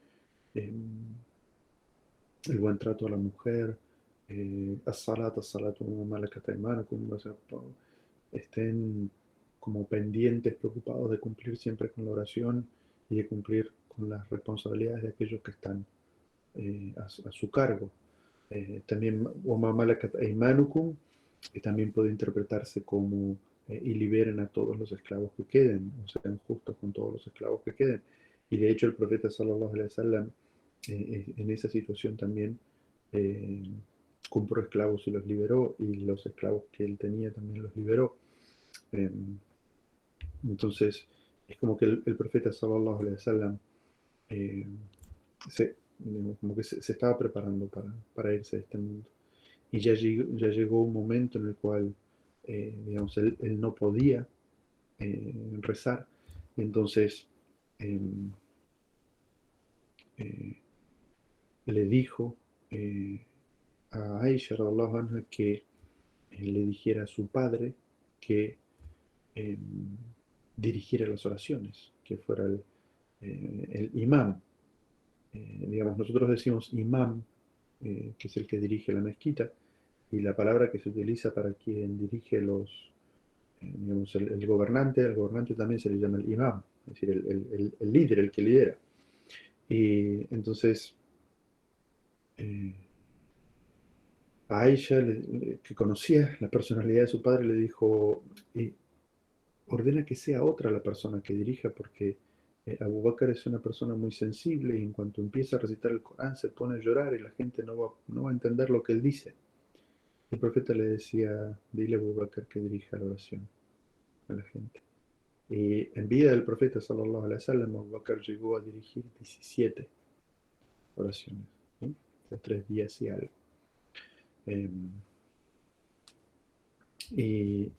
el buen trato a la mujer, as-salat, as-salatu malakat aymanukum, o sea, estén como pendientes, preocupados de cumplir siempre con la oración y de cumplir con las responsabilidades de aquellos que están a su cargo. También, وَمَا مَلَكَتْ أَيْمَانُكُمْ, que también puede interpretarse como y liberen a todos los esclavos que queden, o sean justos con todos los esclavos que queden. Y de hecho el profeta sallallahu alaihi wasallam en esa situación también eh, compró esclavos y los liberó, y los esclavos que él tenía también los liberó. Eh, entonces, es como que el profeta sallallahu alaihi wasallam eh, como que se estaba preparando para irse de este mundo. Y ya llegó un momento en el cual, digamos, él no podía rezar. Y entonces eh, eh, le dijo a Aisha radhiallahu anha que le dijera a su padre que eh, dirigiera las oraciones, que fuera el imam. Digamos, nosotros decimos imam, que es el que dirige la mezquita, y la palabra que se utiliza para quien dirige digamos, gobernante, al gobernante también se le llama el imam, es decir, el líder, el que lidera. Y entonces, eh, a Aisha, que conocía la personalidad de su padre, le dijo, ordena que sea otra la persona que dirija, porque Abu Bakr es una persona muy sensible y en cuanto empieza a recitar el Corán se pone a llorar y la gente no va a entender lo que él dice. El profeta le decía, dile a Abu Bakr que dirija la oración a la gente. Y en vida del profeta sallallahu alaihi wasallam, Abu Bakr llegó a dirigir 17 oraciones, ¿sí? De 3 días y algo. Eh, y,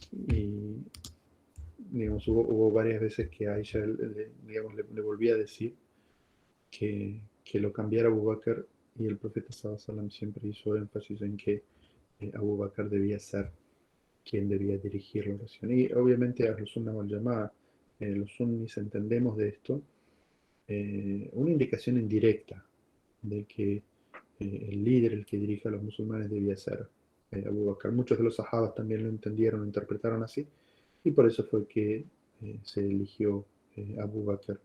digamos, hubo varias veces que Aisha digamos, le volvía a decir que lo cambiara Abu Bakr, y el profeta sallallahu alaihi wasallam siempre hizo énfasis en que Abu Bakr debía ser quien debía dirigir la oración. Y obviamente a los Sunnah wal Jamaa, los sunnis entendemos de esto una indicación indirecta de que el líder, el que dirige a los musulmanes, debía ser Abu Bakr. Muchos de los sahabas también lo entendieron, lo interpretaron así, y por eso fue que se eligió Abu Bakr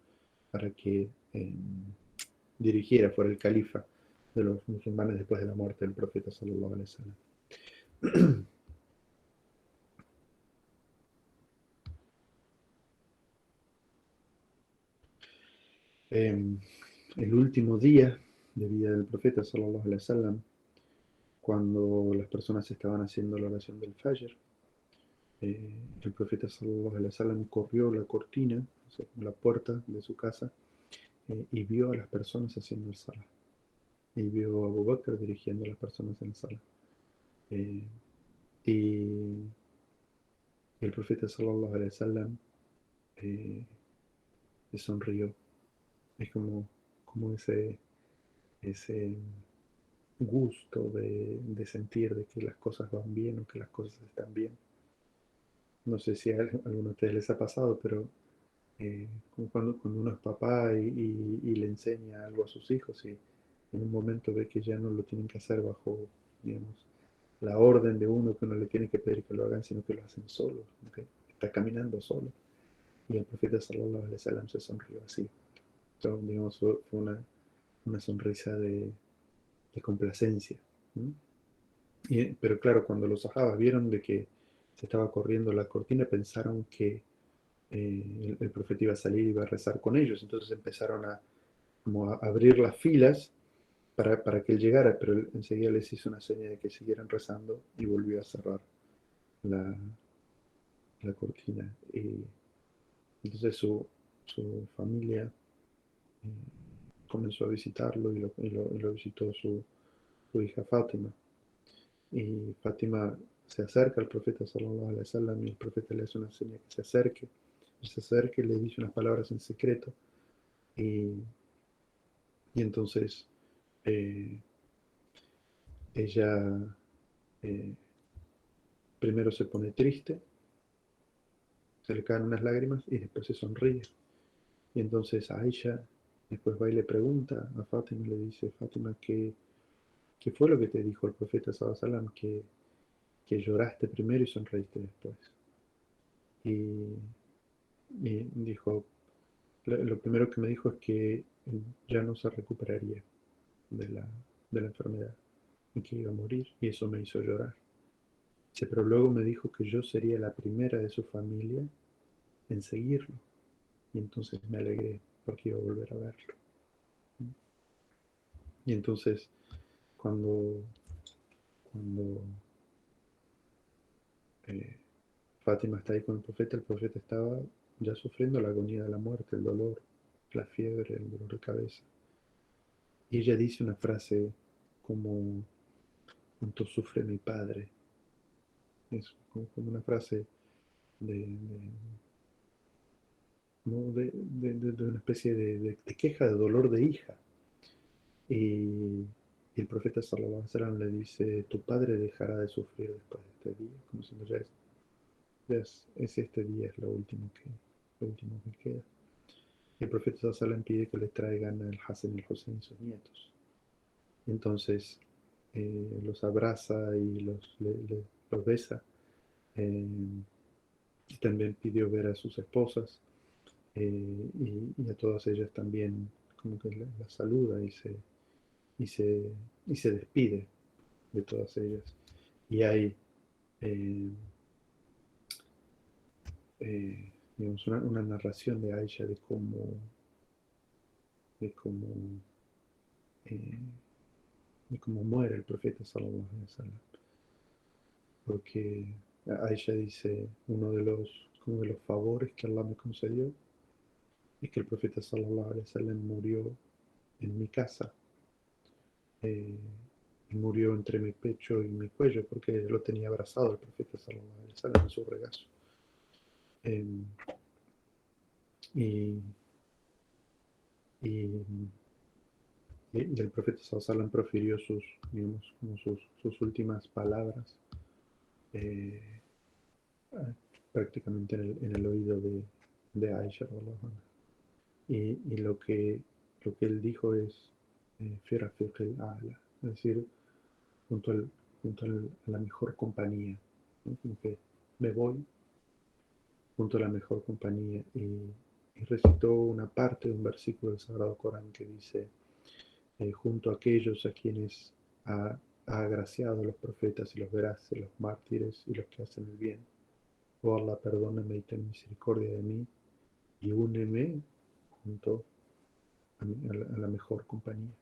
para que dirigiera, fuera el califa de los musulmanes después de la muerte del profeta sallallahu alaihi wasallam. El último día de vida del profeta sallallahu alaihi wasallam, cuando las personas estaban haciendo la oración del Fajr, el profeta sallallahu alaihi wasallam corrió la cortina, o sea, la puerta de su casa, y vio a las personas haciendo el salah. Y vio a Abu Bakr dirigiendo a las personas en el salah. Eh, y el profeta sallallahu alaihi wasallam eh, le sonrió. Es como ese gusto de sentir de que las cosas van bien o que las cosas están bien. No sé si a alguno de ustedes les ha pasado, pero como cuando uno es papá y le enseña algo a sus hijos y en un momento ve que ya no lo tienen que hacer bajo, digamos, la orden de uno, que uno le tiene que pedir que lo hagan, sino que lo hacen solo, ¿okay? Está caminando solo. Y el profeta sallallahu alaihi wasallam se sonrió así. Entonces, digamos, fue una sonrisa de complacencia, ¿no? Pero claro, cuando los sahabas vieron de que se estaba corriendo la cortina, pensaron que el profeta iba a salir y iba a rezar con ellos. Entonces empezaron como a abrir las filas para que él llegara, pero él enseguida les hizo una seña de que siguieran rezando y volvió a cerrar la, la cortina. Y entonces su familia comenzó a visitarlo y lo visitó su hija Fátima. Y Fátima se acerca al profeta sallallahu alaihi wasallam y el profeta le hace una seña que se acerque. Él se acerca y le dice unas palabras en secreto. Y, y entonces eh, ella eh, primero se pone triste, se le caen unas lágrimas y después se sonríe. Y entonces Aisha después va y le pregunta a Fátima y le dice, Fátima, ¿qué fue lo que te dijo el profeta sallallahu alaihi wasallam que lloraste primero y sonreíste después? Y, y dijo, lo primero que me dijo es que ya no se recuperaría de la enfermedad y que iba a morir, y eso me hizo llorar. Dice, pero luego me dijo que yo sería la primera de su familia en seguirlo, y entonces me alegré porque iba a volver a verlo. Y entonces, cuando, cuando eh, Fátima está ahí con el profeta estaba ya sufriendo la agonía de la muerte, el dolor, la fiebre, el dolor de cabeza. Y ella dice una frase como, cuánto sufre mi padre. Es como una frase de, ¿no? de una especie de queja, de dolor de hija. Y el profeta sallallahu alaihi wasallam le dice, tu padre dejará de sufrir después de este día, como si ya es este día, es lo último que queda. Y el profeta sallallahu alaihi wasallam pide que le traigan al Hassan y al Hussein, sus nietos. Entonces los abraza y los besa. Eh, y también pidió ver a sus esposas y a todas ellas también como que la saluda y se, y se despide de todas ellas. Y hay eh, digamos, una narración de Aisha de cómo, eh, de cómo muere el profeta sallallahu alaihi wasallam. Porque Aisha dice, uno de los favores que Allah me concedió es que el profeta sallallahu alaihi wasallam murió en mi casa, eh, y murió entre mi pecho y mi cuello porque lo tenía abrazado el profeta sallallahu alaihi wasallam en su regazo. Eh, y, y, y el profeta sallallahu alaihi wasallam profirió digamos, como sus últimas palabras eh, prácticamente en el oído de Aisha. Y lo que él dijo es Fira Fiqh al-A'la, es decir, junto, al, a la mejor compañía, ¿no? Como que me voy junto a la mejor compañía y recitó una parte de un versículo del Sagrado Corán que dice, junto a aquellos a quienes ha agraciado a los profetas y los veraces, los mártires y los que hacen el bien. Oh Allah, perdóname y ten misericordia de mí y úneme junto a la mejor compañía.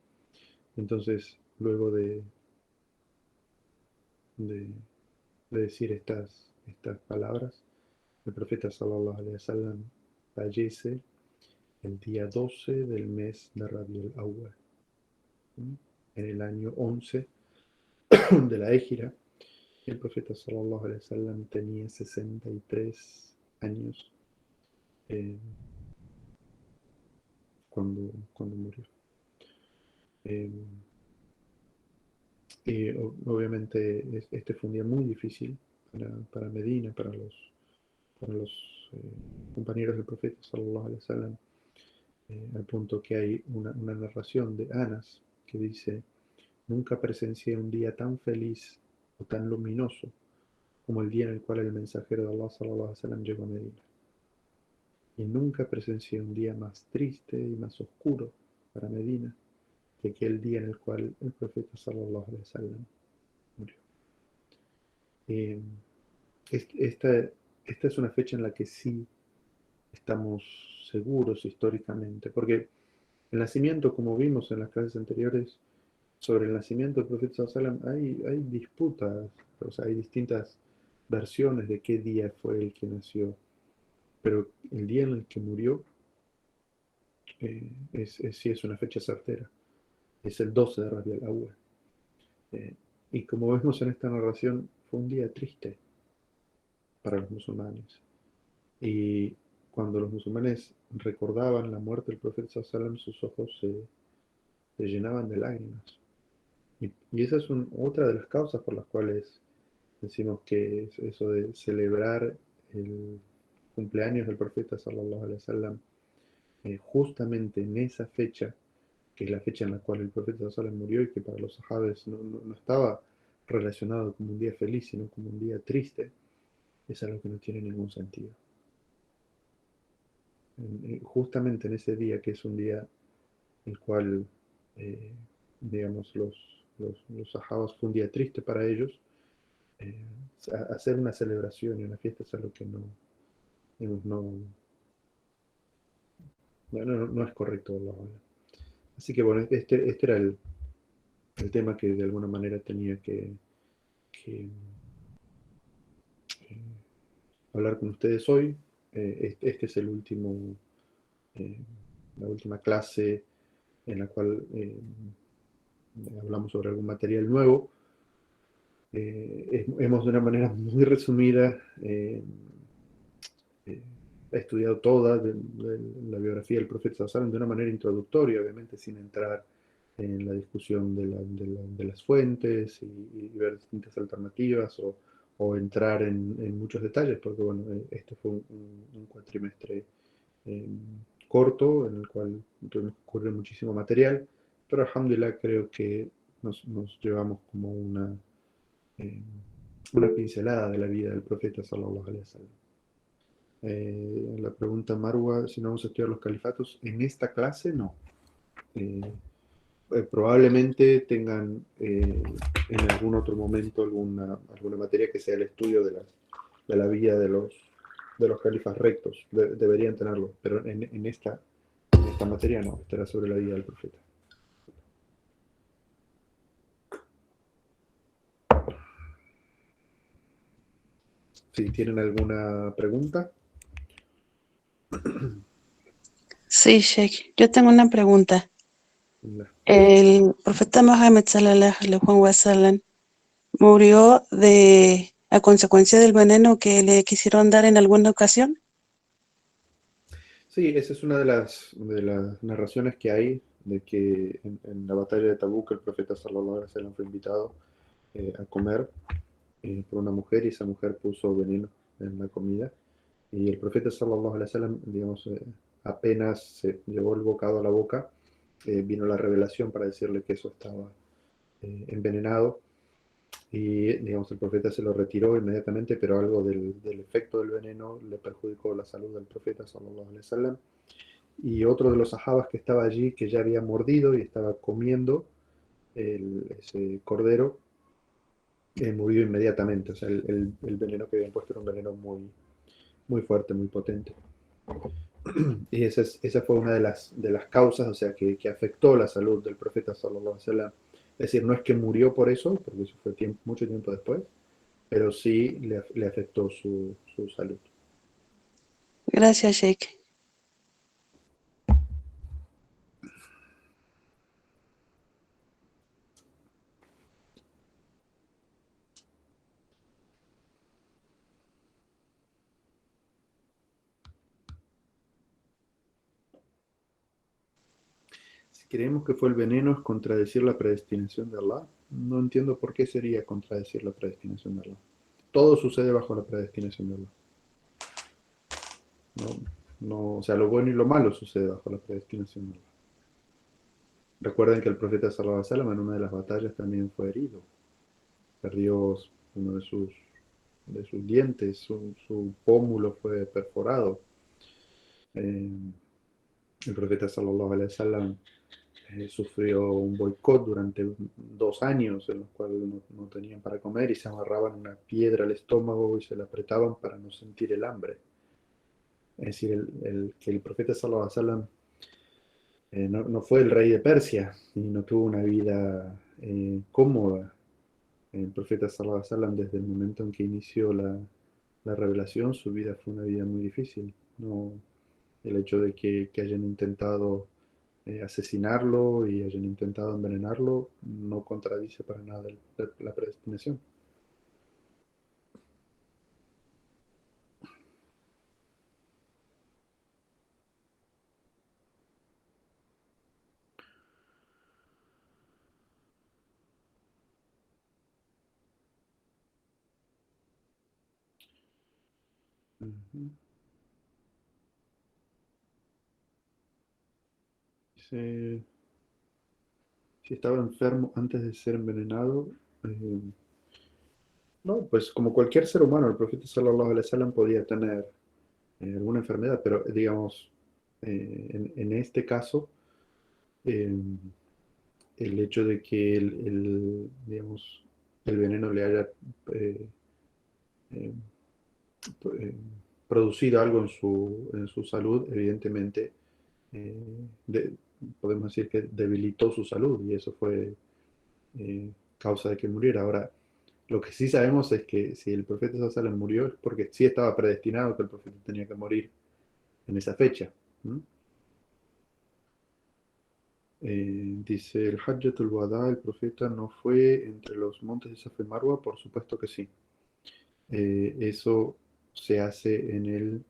Entonces, luego de, de decir estas palabras, el profeta sallallahu alaihi wasallam fallece el día 12 del mes de Rabiul Awwal, ¿sí? En el año 11 de la Égira. El profeta sallallahu alaihi wasallam tenía 63 años eh, cuando murió. Eh, y obviamente este fue un día muy difícil para Medina, para los compañeros del profeta sallallahu alaihi wasallam, al punto que hay una narración de Anas que dice, nunca presencié un día tan feliz o tan luminoso como el día en el cual el mensajero de Allah sallallahu alaihi wasallam llegó a Medina. Y nunca presencié un día más triste y más oscuro para Medina que aquel día en el cual el profeta sallallahu alaihi wasallam murió. Eh, esta es una fecha en la que sí estamos seguros históricamente, porque el nacimiento, como vimos en las clases anteriores, sobre el nacimiento del profeta sallallahu alaihi wasallam hay disputas, o sea, hay distintas versiones de qué día fue el que nació, pero el día en el que murió sí es una fecha certera, es el 12 de Rabiul Awwal. Eh, y como vemos en esta narración, fue un día triste para los musulmanes. Y cuando los musulmanes recordaban la muerte del profeta sallallahu alaihi wasallam, sus ojos se llenaban de lágrimas. Y esa es otra de las causas por las cuales decimos que es eso de celebrar el cumpleaños del profeta sallallahu alaihi wasallam justamente en esa fecha, que es la fecha en la cual el profeta Sallallahu murió y que para los sahabes no estaba relacionado como un día feliz, sino como un día triste, es algo que no tiene ningún sentido. Justamente en ese día, que es un día el cual, eh, digamos, los sahabas fue un día triste para ellos, eh, hacer una celebración y una fiesta es algo que digamos, no es correcto. Así que bueno, este era el tema que de alguna manera tenía que eh, hablar con ustedes hoy. Este es el último, eh, la última clase en la cual hablamos sobre algún material nuevo. Hemos de una manera muy resumida eh, estudiado toda la biografía del profeta Sallallahu de una manera introductoria, obviamente sin entrar en la discusión de las fuentes y ver distintas alternativas o entrar en muchos detalles, porque bueno, este fue un cuatrimestre eh, corto en el cual tuvimos que ocurrir muchísimo material, pero alhamdulillah creo que nos llevamos como eh, una pincelada de la vida del profeta sallallahu alaihi wasallam. La pregunta Marwa, si no vamos a estudiar los califatos, en esta clase no. Eh, Probablemente tengan en algún otro momento alguna materia que sea el estudio de la vida de los califas rectos. Deberían tenerlo, pero en esta materia no, esta era sobre la vida del profeta. Si tienen alguna pregunta. Sí, Sheikh. Yo tengo una pregunta. No. El profeta Mohammed sallallahu alaihi wasallam murió a consecuencia del veneno que le quisieron dar en alguna ocasión. Sí, esa es una de las narraciones que hay de que en la batalla de Tabuk el profeta sallallahu alaihi wasallam fue invitado a comer por una mujer y esa mujer puso veneno en la comida y el profeta sallallahu alaihi wasallam, digamos, apenas se llevó el bocado a la boca, vino la revelación para decirle que eso estaba envenenado y, digamos, el profeta se lo retiró inmediatamente, pero algo del efecto del veneno le perjudicó la salud del profeta sallallahu alaihi wasallam. Y otro de los sahabas que estaba allí, que ya había mordido y estaba comiendo ese cordero, murió inmediatamente. O sea, el veneno que habían puesto era un veneno muy fuerte, muy potente. Y esa fue una de las causas, o sea, que afectó la salud del profeta sallallahu alaihi wasallam. Es decir, no es que murió por eso, porque eso fue mucho tiempo después, pero sí le afectó su salud. Gracias, Sheikh. Si creemos que fue el veneno, es contradecir la predestinación de Allah. No entiendo por qué sería contradecir la predestinación de Allah. Todo sucede bajo la predestinación de Allah. No, no, o sea, lo bueno y lo malo sucede bajo la predestinación de Allah. Recuerden que el profeta Sallallahu Alaihi Wasallam en una de las batallas también fue herido. Perdió uno de sus dientes, su pómulo fue perforado. Eh, el profeta Sallallahu Alaihi Wasallam sufrió un boicot durante 2 años en los cuales no tenían para comer y se amarraban una piedra al estómago y se la apretaban para no sentir el hambre. Es decir, que el profeta Sallallahu Alaihi Wasallam no fue el rey de Persia y no tuvo una vida cómoda. El profeta Sallallahu Alaihi Wasallam, desde el momento en que inició la revelación, su vida fue una vida muy difícil. No, el hecho de que hayan intentado asesinarlo y hayan intentado envenenarlo no contradice para nada la predestinación. Ujú. Dice, si estaba enfermo antes de ser envenenado, no, pues como cualquier ser humano, el profeta sallallahu alaihi wasallam podía tener alguna enfermedad, pero digamos, en este caso, eh, el hecho de que digamos, el veneno le haya eh, eh, eh, producido algo en su salud, evidentemente, eh, de- podemos decir que debilitó su salud y eso fue causa de que muriera. Ahora, lo que sí sabemos es que si el profeta sallallahu alaihi wasallam murió es porque sí estaba predestinado que el profeta tenía que morir en esa fecha. ¿Mm? Dice el Hajjatul Wada, el profeta no fue entre los montes de Safa y Marwa, por supuesto que sí. Eso se hace en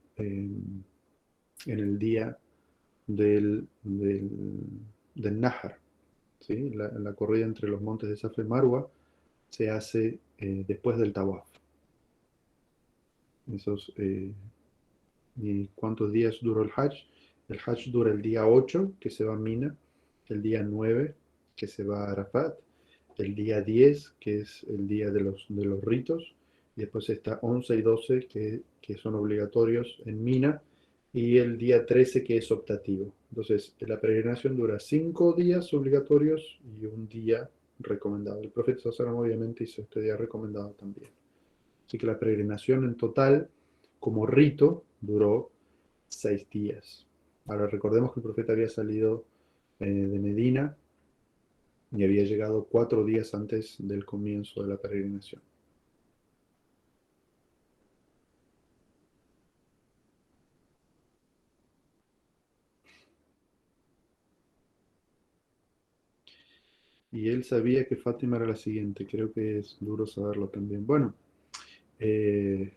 el día del Nahar, ¿sí? La corrida entre los montes de Safa y Marwa se hace después del Tawaf. Esos, ¿y cuántos días duró el Hajj? El Hajj dura el día 8 que se va a Mina, el día 9 que se va a Arafat, el día 10 que es el día de los ritos, y después está 11 y 12 que son obligatorios en Mina, y el día 13 que es optativo. Entonces, la peregrinación dura 5 días obligatorios y un día recomendado. El profeta Sallallahu obviamente hizo este día recomendado también. Así que la peregrinación en total, como rito, duró 6 días. Ahora recordemos que el profeta había salido de Medina y había llegado 4 días antes del comienzo de la peregrinación. Y él sabía que Fátima era la siguiente, creo que es duro saberlo también. Bueno, eh,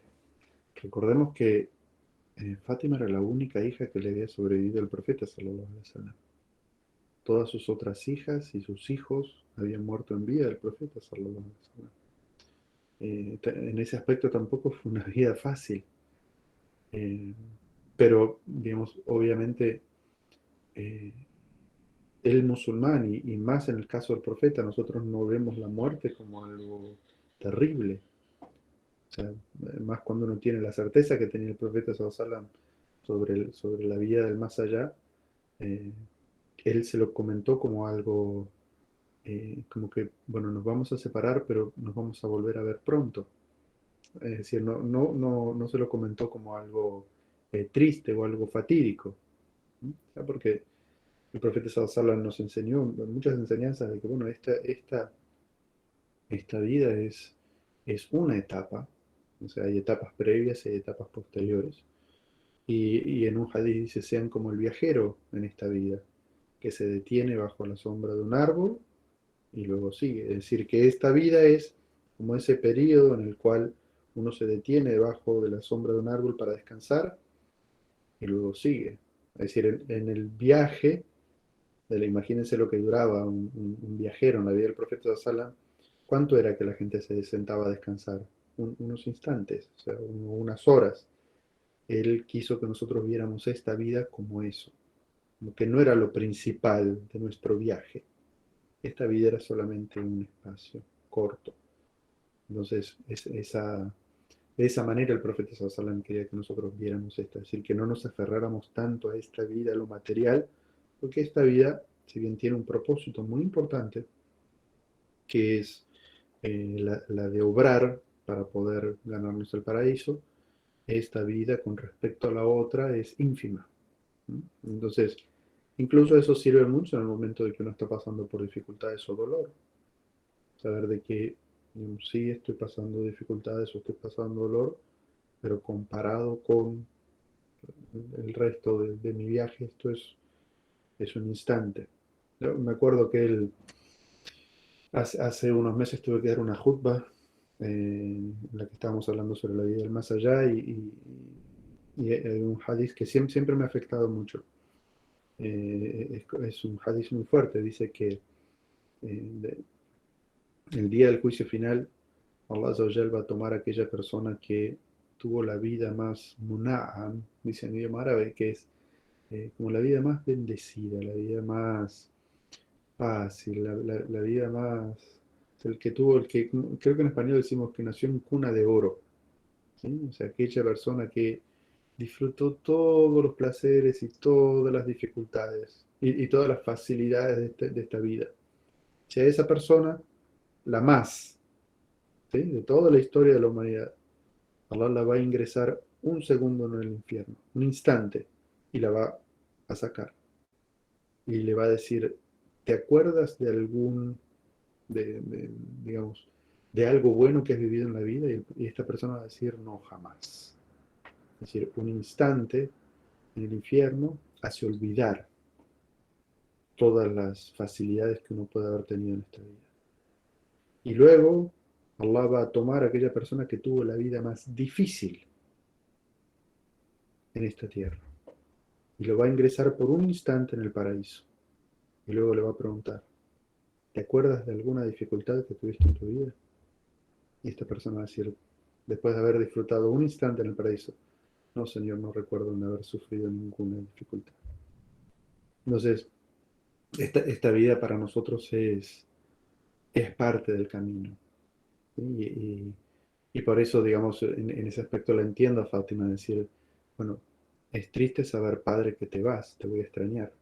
recordemos que Fátima era la única hija que le había sobrevivido al profeta, sallallahu alaihi wasallam. Todas sus otras hijas y sus hijos habían muerto en vida del profeta, sallallahu alaihi wasallam. En ese aspecto tampoco fue una vida fácil. Eh, pero, digamos, obviamente, eh, el musulmán, y más en el caso del profeta, nosotros no vemos la muerte como algo terrible. O sea, más cuando uno tiene la certeza que tenía el profeta sallallahu alaihi wasallam sobre la vida del más allá, eh, él se lo comentó como algo, como que, bueno, nos vamos a separar, pero nos vamos a volver a ver pronto. Es decir, no se lo comentó como algo triste o algo fatídico, ¿no? O sea, porque el profeta Sallallahu nos enseñó muchas enseñanzas de que, bueno, esta vida es una etapa, o sea, hay etapas previas y hay etapas posteriores. Y en un hadith dice, sean como el viajero en esta vida, que se detiene bajo la sombra de un árbol y luego sigue. Es decir, que esta vida es como ese periodo en el cual uno se detiene debajo de la sombra de un árbol para descansar y luego sigue. Es decir, en el viaje, imagínense lo que duraba un viajero en la vida del profeta Sallam, ¿cuánto era que la gente se sentaba a descansar? Unos instantes, o sea, unas horas. Él quiso que nosotros viéramos esta vida como eso, como que no era lo principal de nuestro viaje. Esta vida era solamente un espacio corto. Entonces, de esa manera el profeta Sallallahu quería que nosotros viéramos esto, es decir, que no nos aferráramos tanto a esta vida, a lo material, porque esta vida, si bien tiene un propósito muy importante, que es la de obrar para poder ganarnos el paraíso, esta vida con respecto a la otra es ínfima. ¿No? Entonces, incluso eso sirve mucho en el momento de que uno está pasando por dificultades o dolor. Saber de que sí estoy pasando dificultades o estoy pasando dolor, pero comparado con el resto de mi viaje, esto es un instante. Yo me acuerdo que hace unos meses tuve que dar una jutba en la que estábamos hablando sobre la vida del más allá y hay un hadith que siempre me ha afectado mucho. Es un hadith muy fuerte, dice que eh, el día del juicio final, Allah Azza wa Jal va a tomar a aquella persona que tuvo la vida más muna'am, dice en idioma árabe, que es como la vida más bendecida, la vida más fácil, la vida más, el que tuvo, creo que en español decimos que nació en cuna de oro, ¿sí? O sea, aquella persona que disfrutó todos los placeres y todas las dificultades y todas las facilidades de esta vida. O sea, esa persona, la más, ¿sí? De toda la historia de la humanidad, Allah la va a ingresar un segundo en el infierno, un instante, y la va a sacar. Y le va a decir, ¿te acuerdas de digamos, de algo bueno que has vivido en la vida? Y esta persona va a decir, no, jamás. Es decir, un instante en el infierno hace olvidar todas las facilidades que uno puede haber tenido en esta vida. Y luego Allah va a tomar a aquella persona que tuvo la vida más difícil en esta tierra y lo va a ingresar por un instante en el paraíso. Y luego le va a preguntar, ¿te acuerdas de alguna dificultad que tuviste en tu vida? Y esta persona va a decir, después de haber disfrutado un instante en el paraíso, no, Señor, no recuerdo de haber sufrido ninguna dificultad. Entonces, esta vida para nosotros es parte del camino. ¿Sí? Y por eso, digamos, en ese aspecto la entiendo a Fátima, decir, bueno, es triste saber, padre, que te vas, te voy a extrañar,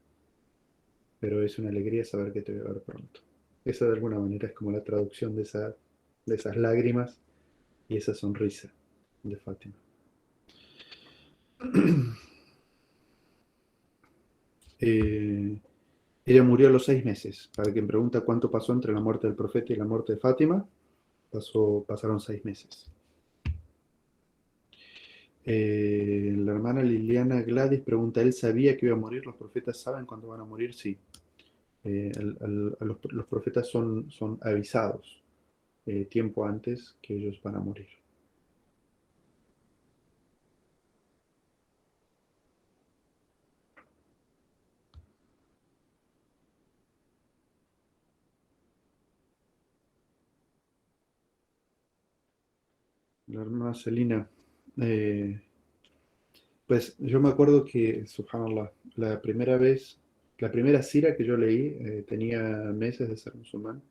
pero es una alegría saber que te voy a ver pronto. Esa de alguna manera es como la traducción de esas lágrimas y esa sonrisa de Fátima. Eh, Ella murió a los 6 meses. Para quien pregunta cuánto pasó entre la muerte del profeta y la muerte de Fátima, pasaron 6 meses. La hermana Liliana Gladys pregunta, ¿él sabía que iba a morir? ¿Los profetas saben cuándo van a morir? Sí. Los profetas son avisados tiempo antes que ellos van a morir. La hermana Celina, pues yo me acuerdo que, subhanallah, la primera sira que yo leí, tenía meses de ser musulmán.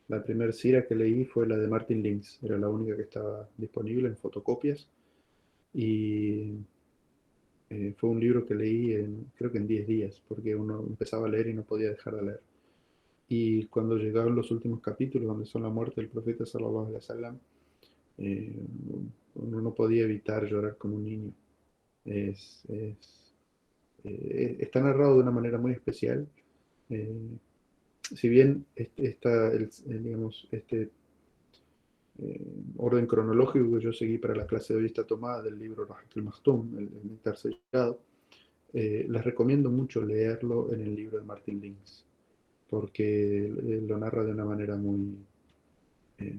La primera sira que leí fue la de Martin Links, era la única que estaba disponible en fotocopias. Y fue un libro que leí creo que en 10 días, porque uno empezaba a leer y no podía dejar de leer. Y cuando llegaron los últimos capítulos, donde son la muerte del profeta sallallahu alaihi wasallam, eh, uno no podía evitar llorar como un niño. Está narrado de una manera muy especial. Eh, si bien digamos, orden cronológico que yo seguí para la clase de hoy está tomada del libro Rahat al-Maktum, el Néctar Sellado, les recomiendo mucho leerlo en el libro de Martin Links, porque lo narra de una manera eh,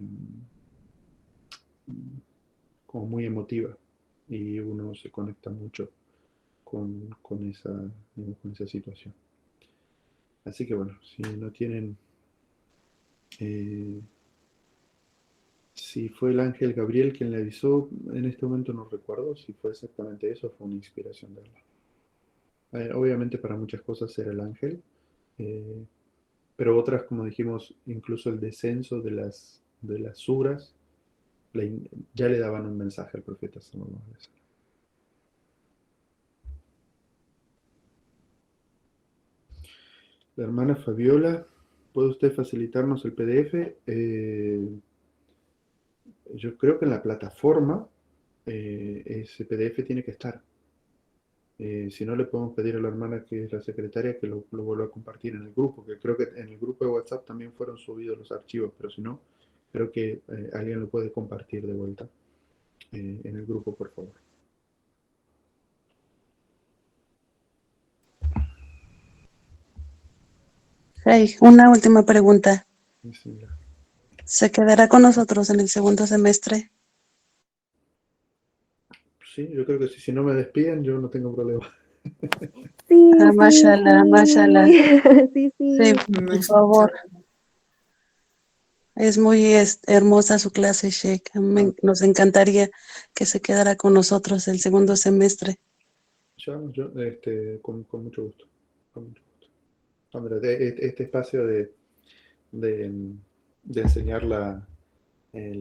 como muy emotiva y uno se conecta mucho con digamos, con esa situación. Así que bueno, si no tienen, eh, si fue el ángel Gabriel quien le avisó, en este momento no recuerdo si fue exactamente eso, fue una inspiración de Allah. Obviamente para muchas cosas era el ángel, eh, pero otras, como dijimos, incluso el descenso de las suras, ya le daban un mensaje al profeta sallallahu alaihi wasallam. La hermana Fabiola, ¿puede usted facilitarnos el PDF? Yo creo que en la plataforma ese PDF tiene que estar. Si no, le podemos pedir a la hermana que es la secretaria que lo vuelva a compartir en el grupo, que creo que en el grupo de WhatsApp también fueron subidos los archivos, pero si no, creo que alguien lo puede compartir de vuelta en el grupo, por favor. Hey, una última pregunta. Bismillah. ¿Se quedará con nosotros en el segundo semestre? Sí, yo creo que sí. Si no me despiden, yo no tengo problema. Sí, Ah, sí, mashallah, mashallah. sí, Sí, sí. por favor. Es muy hermosa su clase, Sheikh. Nos encantaría que se quedara con nosotros el segundo semestre. Con mucho gusto. Con mucho gusto. Hombre, este espacio de enseñar la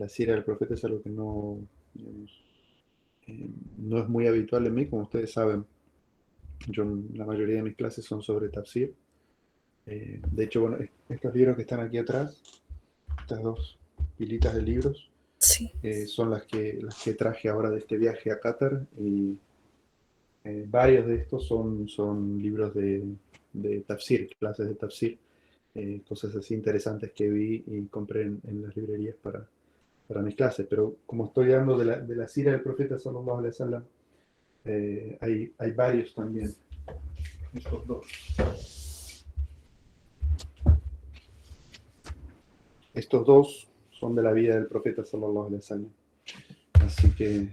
sira del profeta es algo que no, digamos, no es muy habitual en mí, como ustedes saben. La mayoría de mis clases son sobre tafsir. De hecho, bueno, estos libros que están aquí atrás, estas dos pilitas de libros, Sí. son las que traje ahora de este viaje a Qatar, y varios de estos son libros de tafsir, clases de tafsir, cosas así interesantes que vi y compré en las librerías para mis clases. Pero como estoy hablando de la sira del profeta sallallahu alaihi wasallam, hay varios también, estos dos. Estos dos son de la vida del profeta sallallahu alaihi wasallam. Así que,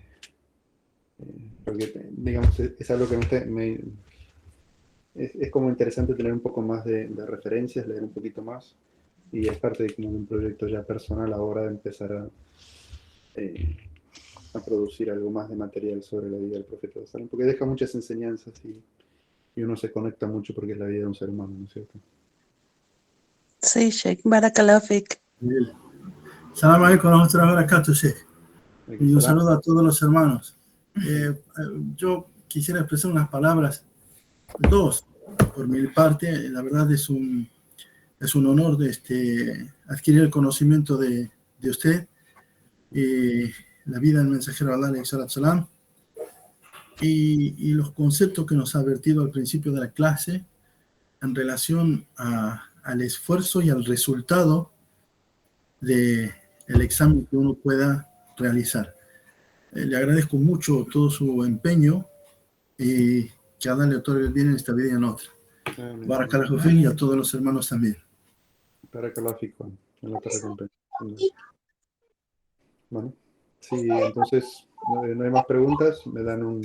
porque, digamos, es algo que es como interesante tener un poco más de referencias, leer un poquito más, y es parte de como un proyecto ya personal ahora de empezar a producir algo más de material sobre la vida del profeta sallallahu alaihi wasallam, porque deja muchas enseñanzas y uno se conecta mucho porque es la vida de un ser humano, ¿no es cierto? Sí, Sheikh. Barakallahu fik. Salam alaikum wa rahmatullahi wa barakatuh, Sheikh. Y un saludo a todos los hermanos. Yo quisiera expresar unas palabras, dos, por mi parte. La verdad es un honor adquirir el conocimiento de usted, la vida del mensajero Allah, alayhi salatu salam, y los conceptos que nos ha vertido al principio de la clase en relación al esfuerzo y al resultado del examen que uno pueda realizar. Le agradezco mucho todo su empeño y que Allah le otorgue el bien en esta vida y en otra. Barakallahu fik, y a todos los hermanos también. Barakallahu fik, en la recompensa. Bueno, sí, entonces no hay más preguntas. Me dan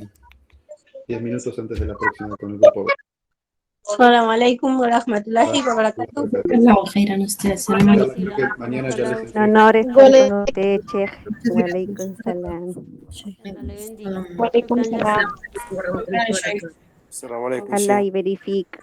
10 minutos antes de la próxima con el grupo. Assalamu alaikum wa rahmatullahi wa barakatuh. Allahu khairan, usted. Salam alaikum. Creo que mañana ya les Un entrego. honor estar con usted, Sheikh. Wa alaikum salam. Wa alaikum salam. Allah y verifique.